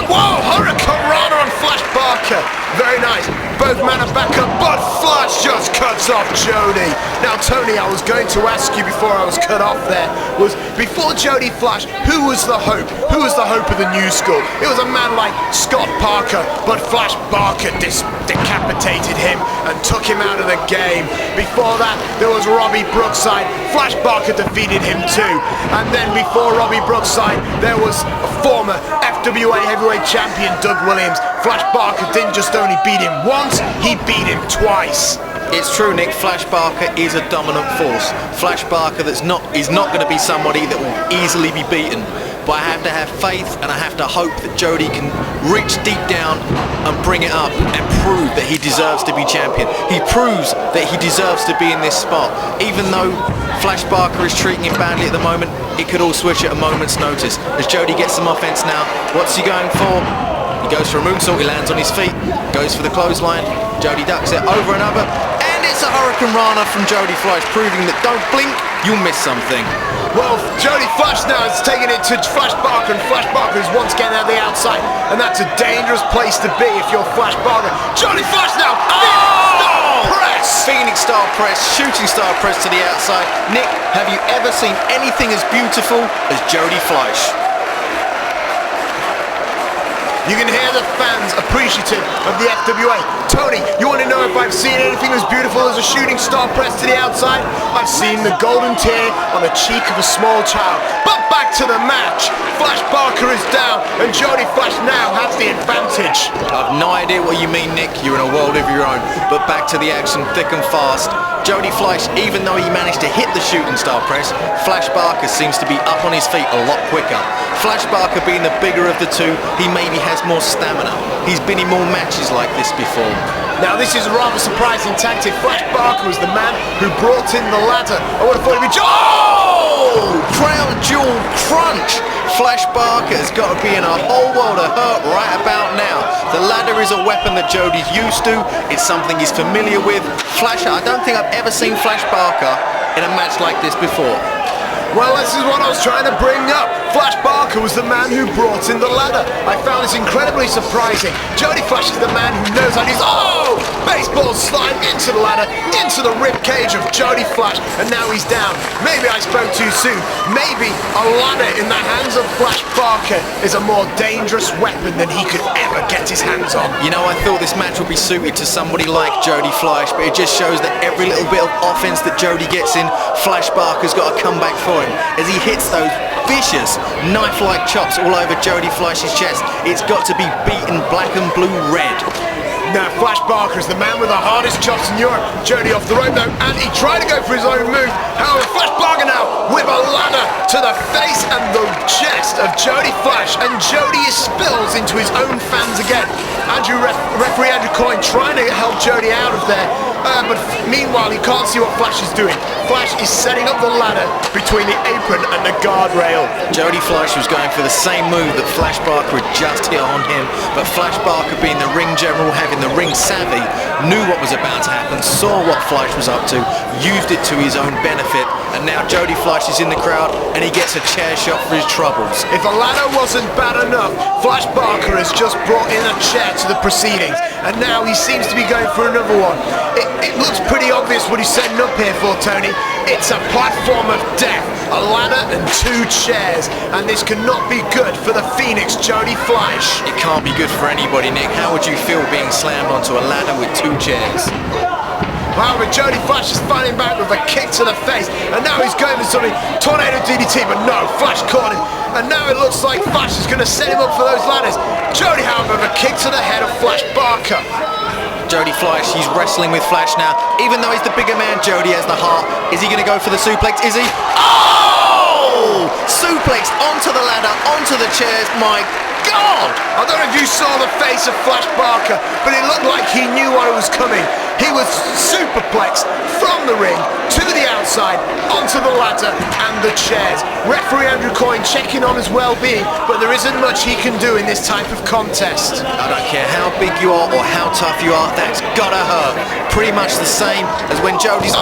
whoa, Hurricane Rana on Flash Barker. Very nice. Both men are back up, but Fleisch just cuts off Jody. Now, Tony, I was going to ask you before I was cut off there, was before Jody Fleisch, who was the hope? Who was the hope of the new school? It was a man like Scott Parker, but Flash Barker decapitated him and took him out of the game. Before that, there was Robbie Brookside. Flash Barker defeated him too. And then before Robbie Brookside, there was a former FWA heavyweight champion, Doug Williams. Flash Barker didn't just only beat him once, he beat him twice. It's true, Nick. Flash Barker is a dominant force. Flash Barker is not going to be somebody that will easily be beaten. But I have to have faith, and I have to hope that Jody can reach deep down and bring it up and prove that he deserves to be champion. He proves that he deserves to be in this spot. Even though Flash Barker is treating him badly at the moment, it could all switch at a moment's notice. As Jody gets some offense now, what's he going for? He goes for a moonsault, he lands on his feet, goes for the clothesline, Jody ducks it over and over, and it's a Hurricane Rana from Jody Fleisch, proving that don't blink, you'll miss something. Well, Jody Fleisch now is taking it to Flash Barker, and Flash Barker is once again out the outside, and that's a dangerous place to be if you're Flash Barker. Jody Fleisch now, Phoenix Star Press, shooting star press to the outside. Nick, have you ever seen anything as beautiful as Jody Fleisch? You can hear the fans appreciative of the FWA. Tony, you want to know if I've seen anything as beautiful as a shooting star press to the outside? I've seen the golden tear on the cheek of a small child. But back to the match. Flash Barker is down, and Jody Fleisch now has the advantage. I've no idea what you mean, Nick. You're in a world of your own. But back to the action, thick and fast. Jody Fleisch, even though he managed to hit the shooting star press, Flash Barker seems to be up on his feet a lot quicker. Flash Barker being the bigger of the two, he maybe has more stamina. He's been in more matches like this before. Now this is a rather surprising tactic. Flash Barker was the man who brought in the ladder. I would have thought it'd be Crown Jewel Crunch! Flash Barker has got to be in a whole world of hurt right about now. The ladder is a weapon that Jody's used to. It's something he's familiar with. Flash, I don't think I've ever seen Flash Barker in a match like this before. Well, this is what I was trying to bring up. Flash Barker was the man who brought in the ladder. I found this incredibly surprising. Jody Fleisch is the man who knows how to use... Baseball slide into the ladder, into the rib cage of Jody Fleisch, and now he's down. Maybe I spoke too soon. Maybe a ladder in the hands of Flash Barker is a more dangerous weapon than he could ever get his hands on. You know, I thought this match would be suited to somebody like Jody Fleisch, but it just shows that every little bit of offense that Jody gets in, Flash Barker's got to come back for him. As he hits those vicious knife-like chops all over Jody Fleisch's chest, it's got to be beaten black and blue red. Now Flash Barker is the man with the hardest chops in Europe. Jody off the rope though, and he tried to go for his own move. However, Flash Barker now with a ladder to the face and the chest of Jody Fleisch, and Jody spills into his own fans again. Referee Andrew Coyne trying to help Jody out of there, but meanwhile he can't see what Fleisch is doing. Fleisch is setting up the ladder between the apron and the guardrail. Jody Fleisch was going for the same move that Flash Barker had just hit on him, but Flash Barker, being the ring general, having the ring savvy, knew what was about to happen, saw what Fleisch was up to, used it to his own benefit, and now Jody Fleisch is in the crowd and he gets a chair shot for his troubles. If a ladder wasn't bad enough, Flash Barker has just brought in a chair to the proceedings, and now he seems to be going for another one. It looks pretty obvious what he's setting up here for, Tony. It's a platform of death, a ladder and 2 chairs, and this cannot be good for the Phoenix Jody Fleisch. It can't be good for anybody, Nick. How would you feel being slammed onto a ladder with 2 chairs? However, Jody Fleisch is fighting back with a kick to the face, and now he's going for something, tornado DDT, but no, Fleisch caught him, and now it looks like Fleisch is going to set him up for those ladders. Jody, however, with a kick to the head of Flash Barker. Jody Fleisch, he's wrestling with Flash now. Even though he's the bigger man, Jody has the heart. Is he going to go for the suplex? Is he? Oh! Suplexed onto the ladder, onto the chairs. My God! I don't know if you saw the face of Flash Barker, but it looked like he knew what was coming. He was superplexed from the ring to the outside, onto the ladder and the chairs. Referee Andrew Coyne checking on his well-being, but there isn't much he can do in this type of contest. I don't care how big you are or how tough you are, that's gotta hurt. Pretty much the same as when Jody's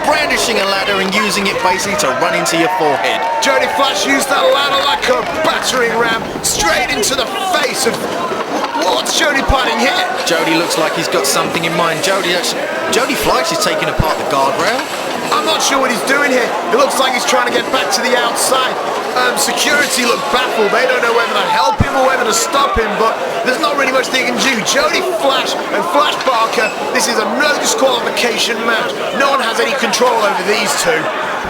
brandishing a ladder and using it basically to run into your forehead. Jody Fleisch used that ladder like a battering ram straight into the face of... What's Jody planning here? Jody looks like he's got something in mind. Jody Fleisch is taking apart the guardrail. I'm not sure what he's doing here. It looks like he's trying to get back to the outside. Security look baffled. They don't know whether to help him or whether to stop him, but there's not really much they can do. Jody Fleisch and Flash Barker, this is a no disqualification match. No one has any control over these two.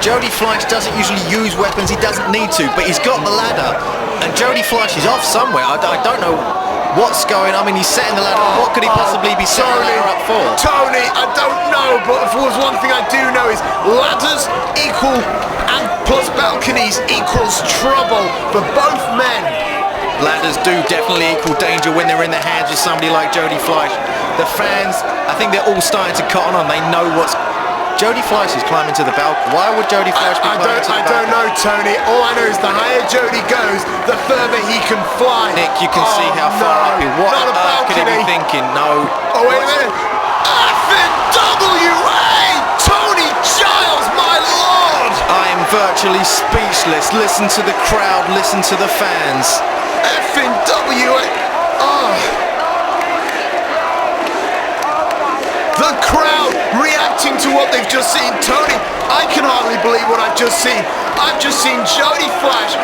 Jody Fleisch doesn't usually use weapons, he doesn't need to, but he's got the ladder, and Jody Fleisch is off somewhere. I don't know what's going on. I mean, he's setting the ladder. What could he possibly be setting the ladder up for? Tony, I don't know, but if there was one thing I do know is ladders equal and plus balconies equals trouble for both men. Ladders do definitely equal danger when they're in the hands of somebody like Jody Fleisch. The fans, I think they're all starting to cotton on. They know what's... Jody Fleisch is climbing to the balcony. Why would Jody Fleisch be climbing to the balcony? I don't know, Tony. All I know is the higher Jody goes, the further he can fly. Nick, you can see how far up he... What on earth could he be thinking? No. Oh, wait a minute. FWA! Tony Giles, my lord! I am virtually speechless. Listen to the crowd. Listen to the fans. FWA... The crowd reacting to what they've just seen. Tony, I can hardly believe what I've just seen. I've just seen Jody Fleisch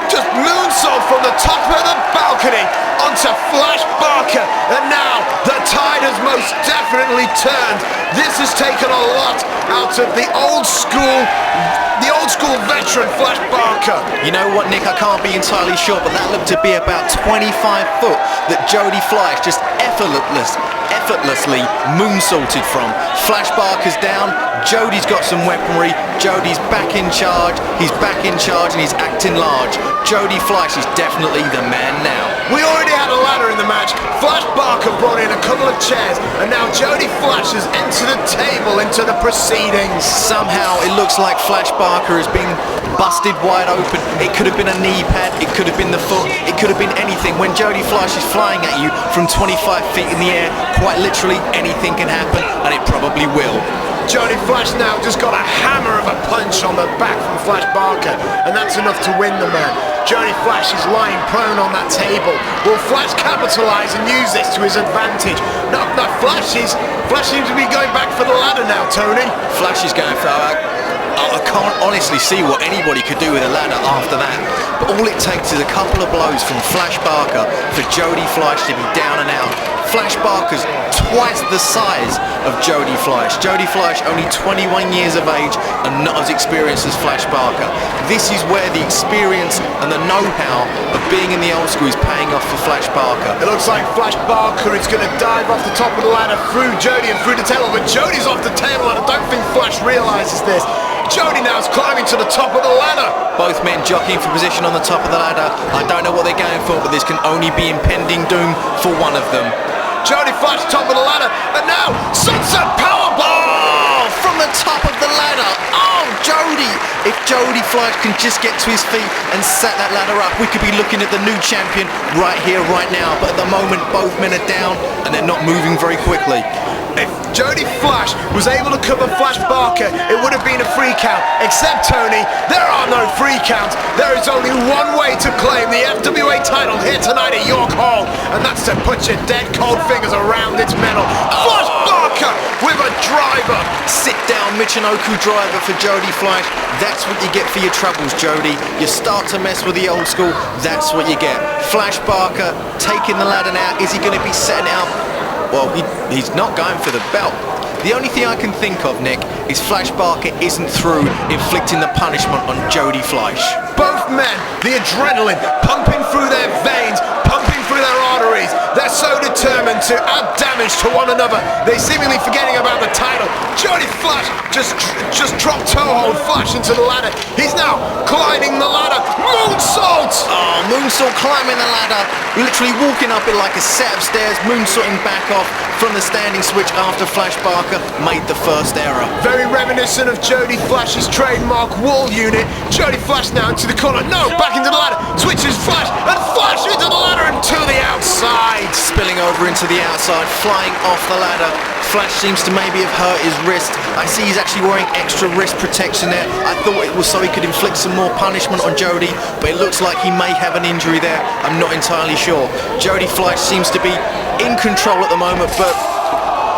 just moonsault from the top of the balcony onto Flash Barker, and now the tide has most definitely turned. This has taken a lot out of the old school veteran Flash Barker. You know what, Nick, I can't be entirely sure, but that looked to be about 25 foot that Jody Fleisch just effortlessly moonsaulted from. Flash Barker's down, Jody's got some weaponry, Jody's back in charge, he's back in charge and he's acting large. Jody Fleisch is definitely the man now. We already had a ladder in the match. Flash Barker brought in a couple of chairs, and now Jody Fleisch has entered the table into the proceedings. Somehow it looks like Flash Barker has been busted wide open. It could have been a knee pad, it could have been the foot, it could have been anything. When Jody Fleisch is flying at you from 25 feet in the air, quite literally anything can happen, and it probably will. Jody Fleisch now just got a hammer of a punch on the back from Flash Barker, and that's enough to win the man. Jody Fleisch is lying prone on that table. Will Fleisch capitalise and use this to his advantage? No, Fleisch seems to be going back for the ladder now, Tony. Fleisch is going for... I can't honestly see what anybody could do with a ladder after that. But all it takes is a couple of blows from Flash Barker for Jody Fleisch to be down and out. Flash Barker's twice the size of Jody Fleisch. Jody Fleisch only 21 years of age and not as experienced as Flash Barker. This is where the experience and the know-how of being in the old school is paying off for Flash Barker. It looks like Flash Barker is going to dive off the top of the ladder through Jody and through the table, but Jody's off the table and I don't think Flash realises this. Jody now's climbing to the top of the ladder. Both men jockeying for position on the top of the ladder. I don't know what they're going for, but this can only be impending doom for one of them. Jody Fleisch top of the ladder, and now sunset powerbomb From the top of the ladder. Oh, Jody! If Jody Fleisch can just get to his feet and set that ladder up, we could be looking at the new champion right here, right now. But at the moment, both men are down and they're not moving very quickly. If Jody Fleisch was able to cover Flash Barker, it would have been a free count. Except, Tony, there are no free counts. There is only one way to claim the FWA title here tonight at York Hall, and that's to put your dead cold fingers around its medal. Flash Barker with a driver. Sit down Michinoku driver for Jody Fleisch. That's what you get for your troubles, Jody. You start to mess with the old school, that's what you get. Flash Barker taking the ladder now. Is he going to be setting it up? Well, he's not going for the belt. The only thing I can think of, Nick, is Flash Barker isn't through inflicting the punishment on Jody Fleisch. Both men, the adrenaline pumping through their veins, pumping through their arteries. They're so determined to add damage to one another. They seemingly forgetting about the title. Jody Fleisch just dropped toehold Fleisch into the ladder. He's now climbing the ladder. Moonsault! Oh, moonsault climbing the ladder, literally walking up it like a set of stairs, moonsaulting back off from the standing switch after Flash Barker made the first error. Very reminiscent of Jody Flash's trademark wall unit. Jody Fleisch now into the corner. No, back into the ladder. Switches Flash and Flash into the ladder and to the outside. Spilling over into the outside, flying off the ladder. Flash seems to maybe have hurt his wrist. I see he's actually wearing extra wrist protection there. I thought it was so he could inflict some more punishment on Jody, but it looks like he may have an injury there. I'm not entirely sure. Jody Fleisch seems to be in control at the moment, but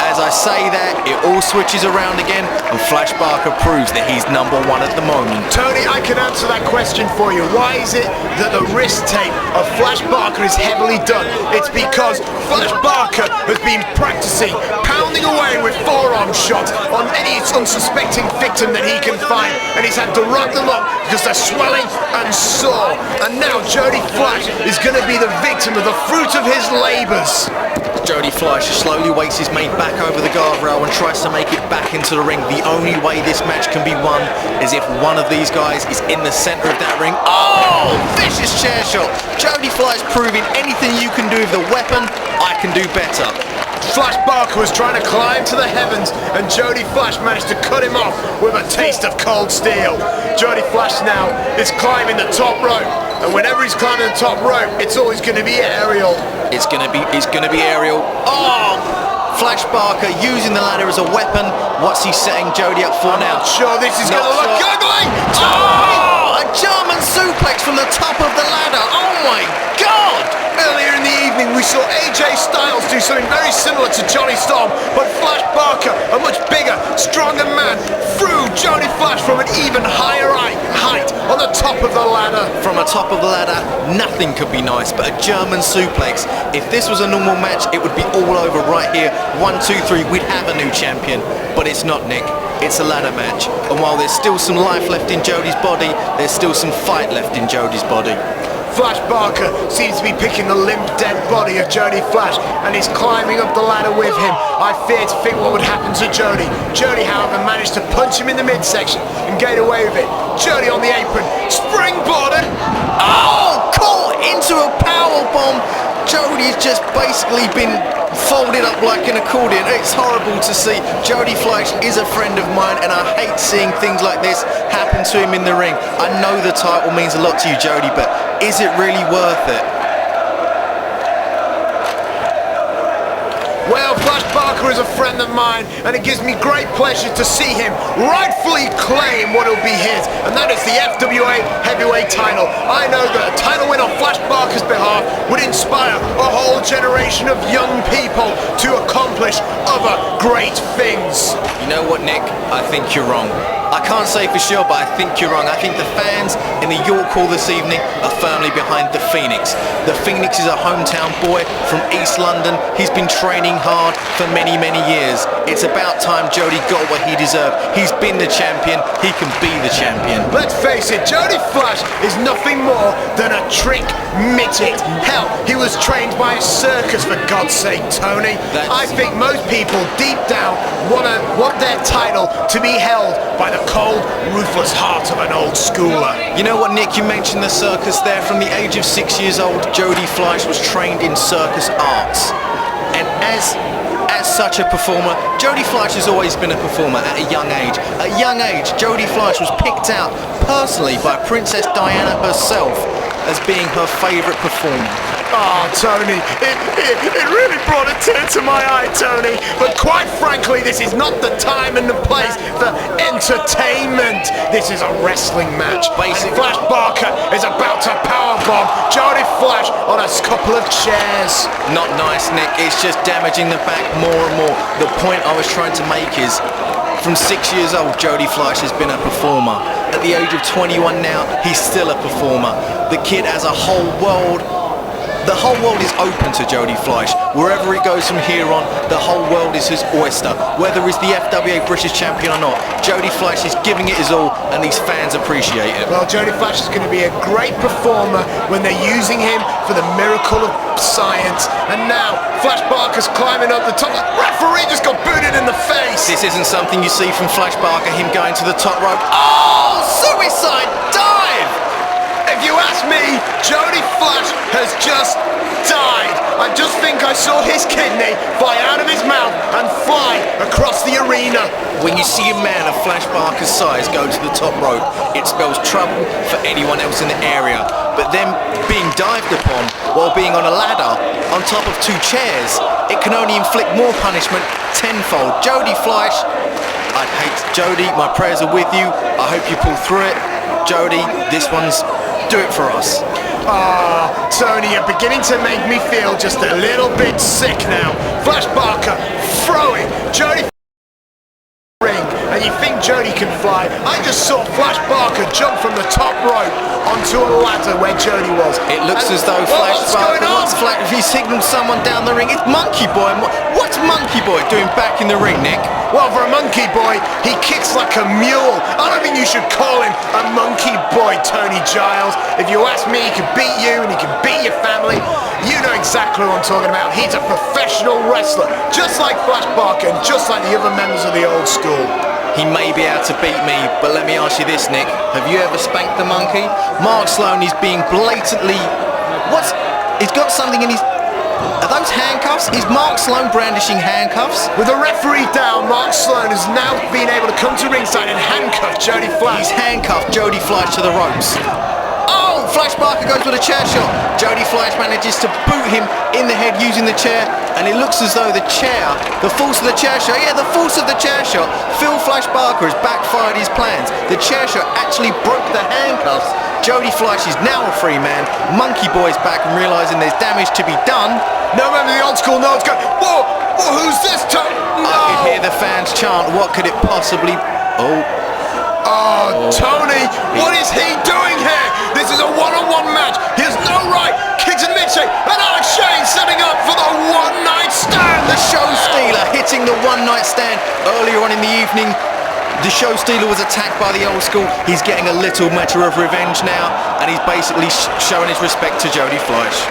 as I say that, it all switches around again, and Flash Barker proves that he's number one at the moment. Tony, I can answer that question for you. Why is it that the wrist tape of Flash Barker is heavily done? It's because Flash Barker has been practicing pounding away with forearm shots on any unsuspecting victim that he can find, and he's had to rub them up because they're swelling and sore. And now Jody Fleisch is going to be the victim of the fruit of his labours. Jody Fleisch slowly wakes his mate back over the guardrail and tries to make it back into the ring. The only way this match can be won is if one of these guys is in the centre of that ring. Oh, vicious chair shot. Jody Fleisch proving anything you can do with the weapon, I can do better. Flash Barker was trying to climb to the heavens, and Jody Fleisch managed to cut him off with a taste of cold steel. Jody Fleisch now is climbing the top rope, and whenever he's climbing the top rope, it's always going to be aerial. It's gonna be aerial. Oh! Flash Barker using the ladder as a weapon. What's he setting Jody up for now? Sure, this is going to look ugly. Oh! A German suplex from the top of the ladder. Oh my God! Earlier in the evening, we saw AJ Styles do something very similar to Johnny Storm, but Flash Barker, a much bigger, stronger man, threw Jody Fleisch from an even higher height on the top of the ladder. From the top of the ladder, nothing could be nice, but a German suplex. If this was a normal match, it would be all over right here. 1, 2, 3, we'd have a new champion. But it's not, Nick. It's a ladder match. And while there's still some life left in Jody's body, there's still some fight left in Jody's body. Flash Barker seems to be picking the limp, dead body of Jody Fleisch, and he's climbing up the ladder with him. I fear to think what would happen to Jody. Jody, however, managed to punch him in the midsection and get away with it. Jody on the apron, springboarded. Oh, caught into a powerbomb. Jody's just basically been folded up like an accordion. It's horrible to see. Jody Fleisch is a friend of mine, and I hate seeing things like this happen to him in the ring. I know the title means a lot to you, Jody, but is it really worth it? Well, Flash Barker is a friend of mine, and it gives me great pleasure to see him rightfully claim what will be his, and that is the FWA Heavyweight title. I know that a title win on Flash Barker's behalf would inspire a whole generation of young people to accomplish other great things. You know what, Nick? I think you're wrong. I can't say for sure, but I think you're wrong. I think the fans in the York Hall this evening are firmly behind the Phoenix. The Phoenix is a hometown boy from East London. He's been training hard for many, many years. It's about time Jody got what he deserved. He's been the champion. He can be the champion. Let's face it, Jody Fleisch is nothing more than a trick midget. Hell, he was trained by a circus, for God's sake, Tony. I think most people deep down want their title to be held by the cold, ruthless heart of an old schooler. You know what, Nick, you mentioned the circus there. From the age of 6 years old, Jody Fleisch was trained in circus arts. And as such a performer, Jody Fleisch has always been a performer at a young age. At a young age, Jody Fleisch was picked out personally by Princess Diana herself as being her favourite performer. Oh, Tony, it really brought a tear to my eye, Tony. But quite frankly, this is not the time and the place for entertainment. This is a wrestling match. Basically, Flash Barker is about to powerbomb Jody Fleisch on a couple of chairs. Not nice, Nick. It's just damaging the back more and more. The point I was trying to make is, from 6 years old, Jody Fleisch has been a performer. At the age of 21 now, he's still a performer. The kid has a whole world. The whole world is open to Jody Fleisch. Wherever he goes from here on, the whole world is his oyster. Whether he's the FWA British champion or not, Jody Fleisch is giving it his all, and these fans appreciate it. Well, Jody Fleisch is going to be a great performer when they're using him for the miracle of science. And now, Flash Barker's climbing up the top. The referee just got booted in the face. This isn't something you see from Flash Barker, him going to the top rope. Oh, suicide dive! If you ask me, Jody Fleisch has just died. I just think I saw his kidney fly out of his mouth and fly across the arena. When you see a man of Flash Barker's size go to the top rope, it spells trouble for anyone else in the area. But then being dived upon while being on a ladder on top of two chairs, it can only inflict more punishment tenfold. Jody Fleisch, I'd hate Jody, my prayers are with you. I hope you pull through it. Jody, this one's do it for us. Ah, Tony, you're beginning to make me feel just a little bit sick now. Flash Barker throwing Jody ring, and you think Jody can fly? I just saw Flash Barker jump from the top rope onto a ladder where Jody was. It looks as though Flash Barker wants if he signals someone down the ring. It's Monkey Boy. What's Monkey Boy doing back in the ring, Nick? Well, for a monkey boy, he kicks like a mule. I don't think you should call him a monkey boy, Tony Giles. If you ask me, he can beat you and he can beat your family. You know exactly what I'm talking about. He's a professional wrestler, just like Flash Barker and just like the other members of the old school. He may be able to beat me, but let me ask you this, Nick. Have you ever spanked the monkey? Mark Sloan is being blatantly... He's got something in his... Are those handcuffs? Is Mark Sloan brandishing handcuffs? With the referee down, Mark Sloan has now been able to come to ringside and handcuff Jody Fleisch. He's handcuffed Jody Fleisch to the ropes. Oh, Flash Barker goes with a chair shot. Jody Fleisch manages to boot him in the head using the chair, and it looks as though the force of the chair shot, the force of the chair shot, Phil Flash Barker has backfired his plans. The chair shot actually broke the handcuffs. Jody Fleisch is now a free man. Monkey Boy's back and realising there's damage to be done. No member of the old school knows going, whoa, who's this? No! I could hear the fans chant, what could it possibly... Oh, Tony, what is he doing here? This is a one-on-one match. He has no right. Kicks and mid-shake. And Alex Shane setting up for the one-night stand. The show stealer hitting the one-night stand earlier on in the evening. The show stealer was attacked by the old school. He's getting a little matter of revenge now, and he's basically showing his respect to Jody Fleisch.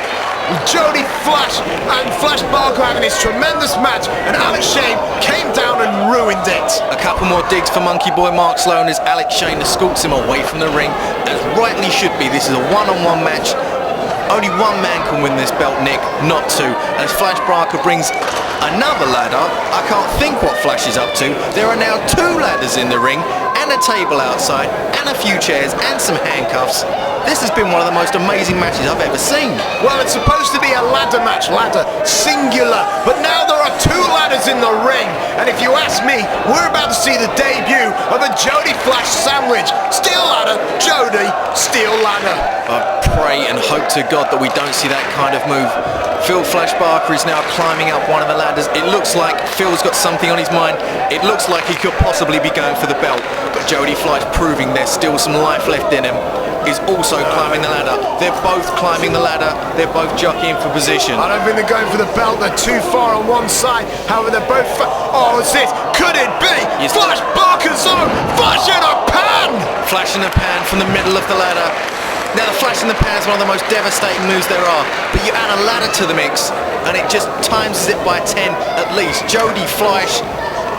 Jody Fleisch and Flash Barker having this tremendous match, and Alex Shane came down and ruined it. A couple more digs for Monkey Boy Mark Sloan as Alex Shane escorts him away from the ring, as rightly should be. This is a one-on-one match. Only one man can win this belt, Nick, not two. As Flash Barker brings another ladder, I can't think what Flash is up to. There are now two ladders in the ring, and a table outside, and a few chairs, and some handcuffs. This has been one of the most amazing matches I've ever seen. Well, it's supposed to be a ladder match, ladder singular, but now there are two ladders in the ring, and if you ask me, we're about to see the debut of a Jody Fleisch sandwich. Steel ladder, Jody, steel ladder. I pray and hope to God that we don't see that kind of move. Phil Flash Barker is now climbing up one of the ladders. It looks like Phil's got something on his mind. It looks like he could possibly be going for the belt, but Jody Fleisch proving there's still some life left in him. Is also climbing the ladder. They're both climbing the ladder. They're both jockeying for position. I don't think they're going for the belt. They're too far on one side. However, they're both... Oh, what's this? Could it be? Yes. Flash Barker's on! Flash in a pan! Flash in a pan from the middle of the ladder. Now, the flash in the pan is one of the most devastating moves there are. But you add a ladder to the mix, and it just times it by 10 at least. Jody Fleisch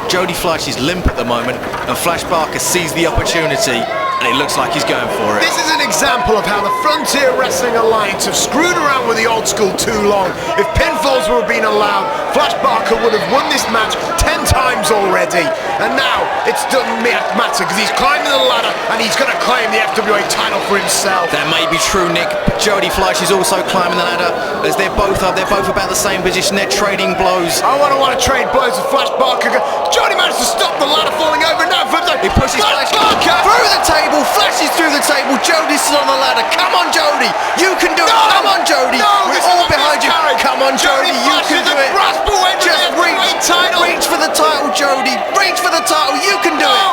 Jody Fleisch is limp at the moment, and Flash Barker sees the opportunity, and it looks like he's going for it. This is an example of how the Frontier Wrestling Alliance have screwed around with the old school too long. If pinfalls were being allowed, Flash Barker would have won this match 10 times already. And now it doesn't matter because he's climbing the ladder and he's going to claim the FWA title for himself. That may be true, Nick, but Jody Fleisch is also climbing the ladder as they're both up. They're both about the same position. They're trading blows. I want to trade blows with Flash Barker. Jody managed to stop the ladder falling over. No, he pushes Flash Barker through the table, flashes through the table. Jody's still on the ladder. Come on, Jody. You can do it. Come on, Jody. We're all behind you. Come on, Jody. You can do it. Just reach for the title, Jody. Reach for the title. You can do it.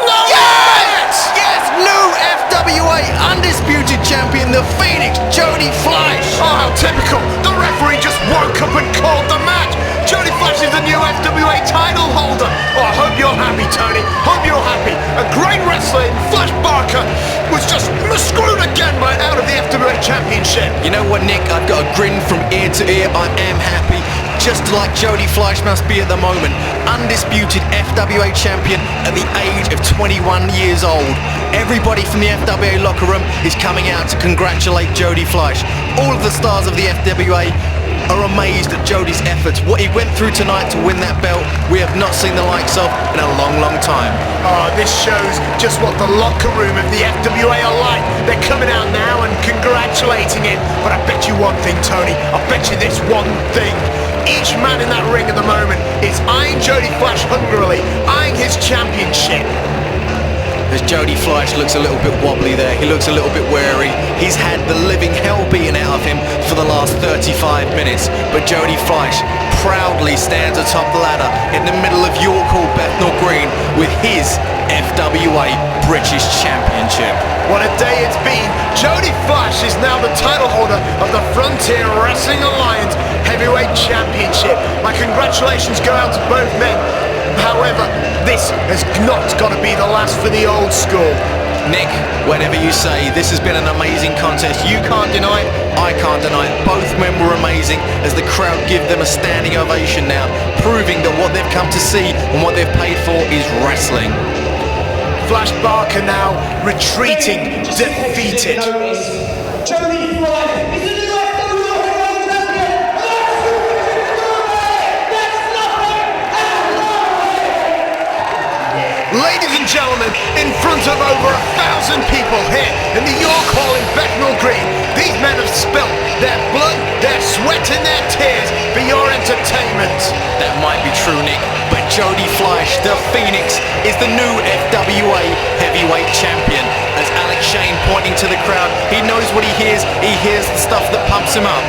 No! Yes! Yes! New FWA Undisputed Champion, the Phoenix, Jody Fleisch. Oh, how typical. The referee just woke up and called the match. Jody Fleisch is the new FWA title holder. Oh, I hope you're happy, Tony. Hope you're happy. A great wrestler in Flash Barker was just screwed again out of the FWA Championship. You know what, Nick? I've got a grin from ear to ear. I am happy. Just like Jody Fleisch must be at the moment. Undisputed FWA champion at the age of 21 years old. Everybody from the FWA locker room is coming out to congratulate Jody Fleisch. All of the stars of the FWA are amazed at Jody's efforts. What he went through tonight to win that belt, we have not seen the likes of in a long, long time. Oh, this shows just what the locker room of the FWA are like. They're coming out now and congratulating him. But I bet you one thing, Tony. I bet you this one thing. Each man in that ring at the moment is eyeing Jody Fleisch hungrily, eyeing his championship. As Jody Fleisch looks a little bit wobbly there, he looks a little bit wary. He's had the living hell beaten out of him for the last 35 minutes. But Jody Fleisch proudly stands atop the ladder in the middle of York Hall, Bethnal Green, with his FWA British Championship. What a day it's been. Jody Fleisch is now the title holder of the Frontier Wrestling Alliance Heavyweight Championship. My congratulations go out to both men. However, this has not got to be the last for the old school. Nick, whatever you say, this has been an amazing contest. You can't deny it, I can't deny it. Both men were amazing as the crowd give them a standing ovation now, proving that what they've come to see and what they've paid for is wrestling. Flash Barker now retreating, defeated. Jody Fleisch is the new FWA Heavyweight Champion. Ladies and gentlemen, in front of over 1,000 people here in the York Hall in Bethnal Green, these men have spilt their blood, their sweat and their tears for your entertainment. That might be true, Nick, but Jody Fleisch, the Phoenix, is the new FWA Heavyweight Champion. As Alex Shane pointing to the crowd, he knows what he hears the stuff that pumps him up.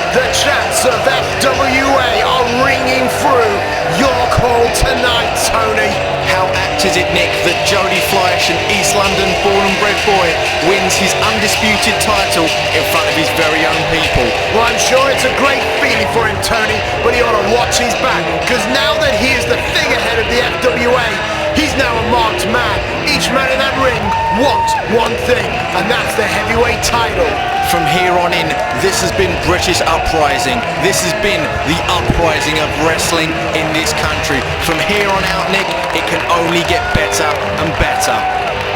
The chants of FWA are ringing through York Hall tonight, Tony. How apt is it, Nick, that Jody Fleisch, an East London born and bred boy, wins his undisputed title in front of his very own people? Well, I'm sure it's a great feeling for him, Tony, but he ought to watch his back, because now that he is the figurehead of the FWA, he's now a marked man. Each man in that ring wants one thing, and that's the heavyweight title. From here on in, this has been British Uprising. This has been the uprising of wrestling in this country. From here on out, Nick, it can only get better and better.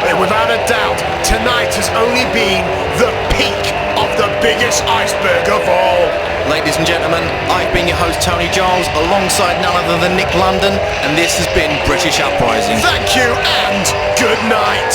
And without a doubt, tonight has only been the peak of the biggest iceberg of all. Ladies and gentlemen, I've been your host, Tony Giles, alongside none other than Nick London, and this has been British Uprising. Thank you and good night.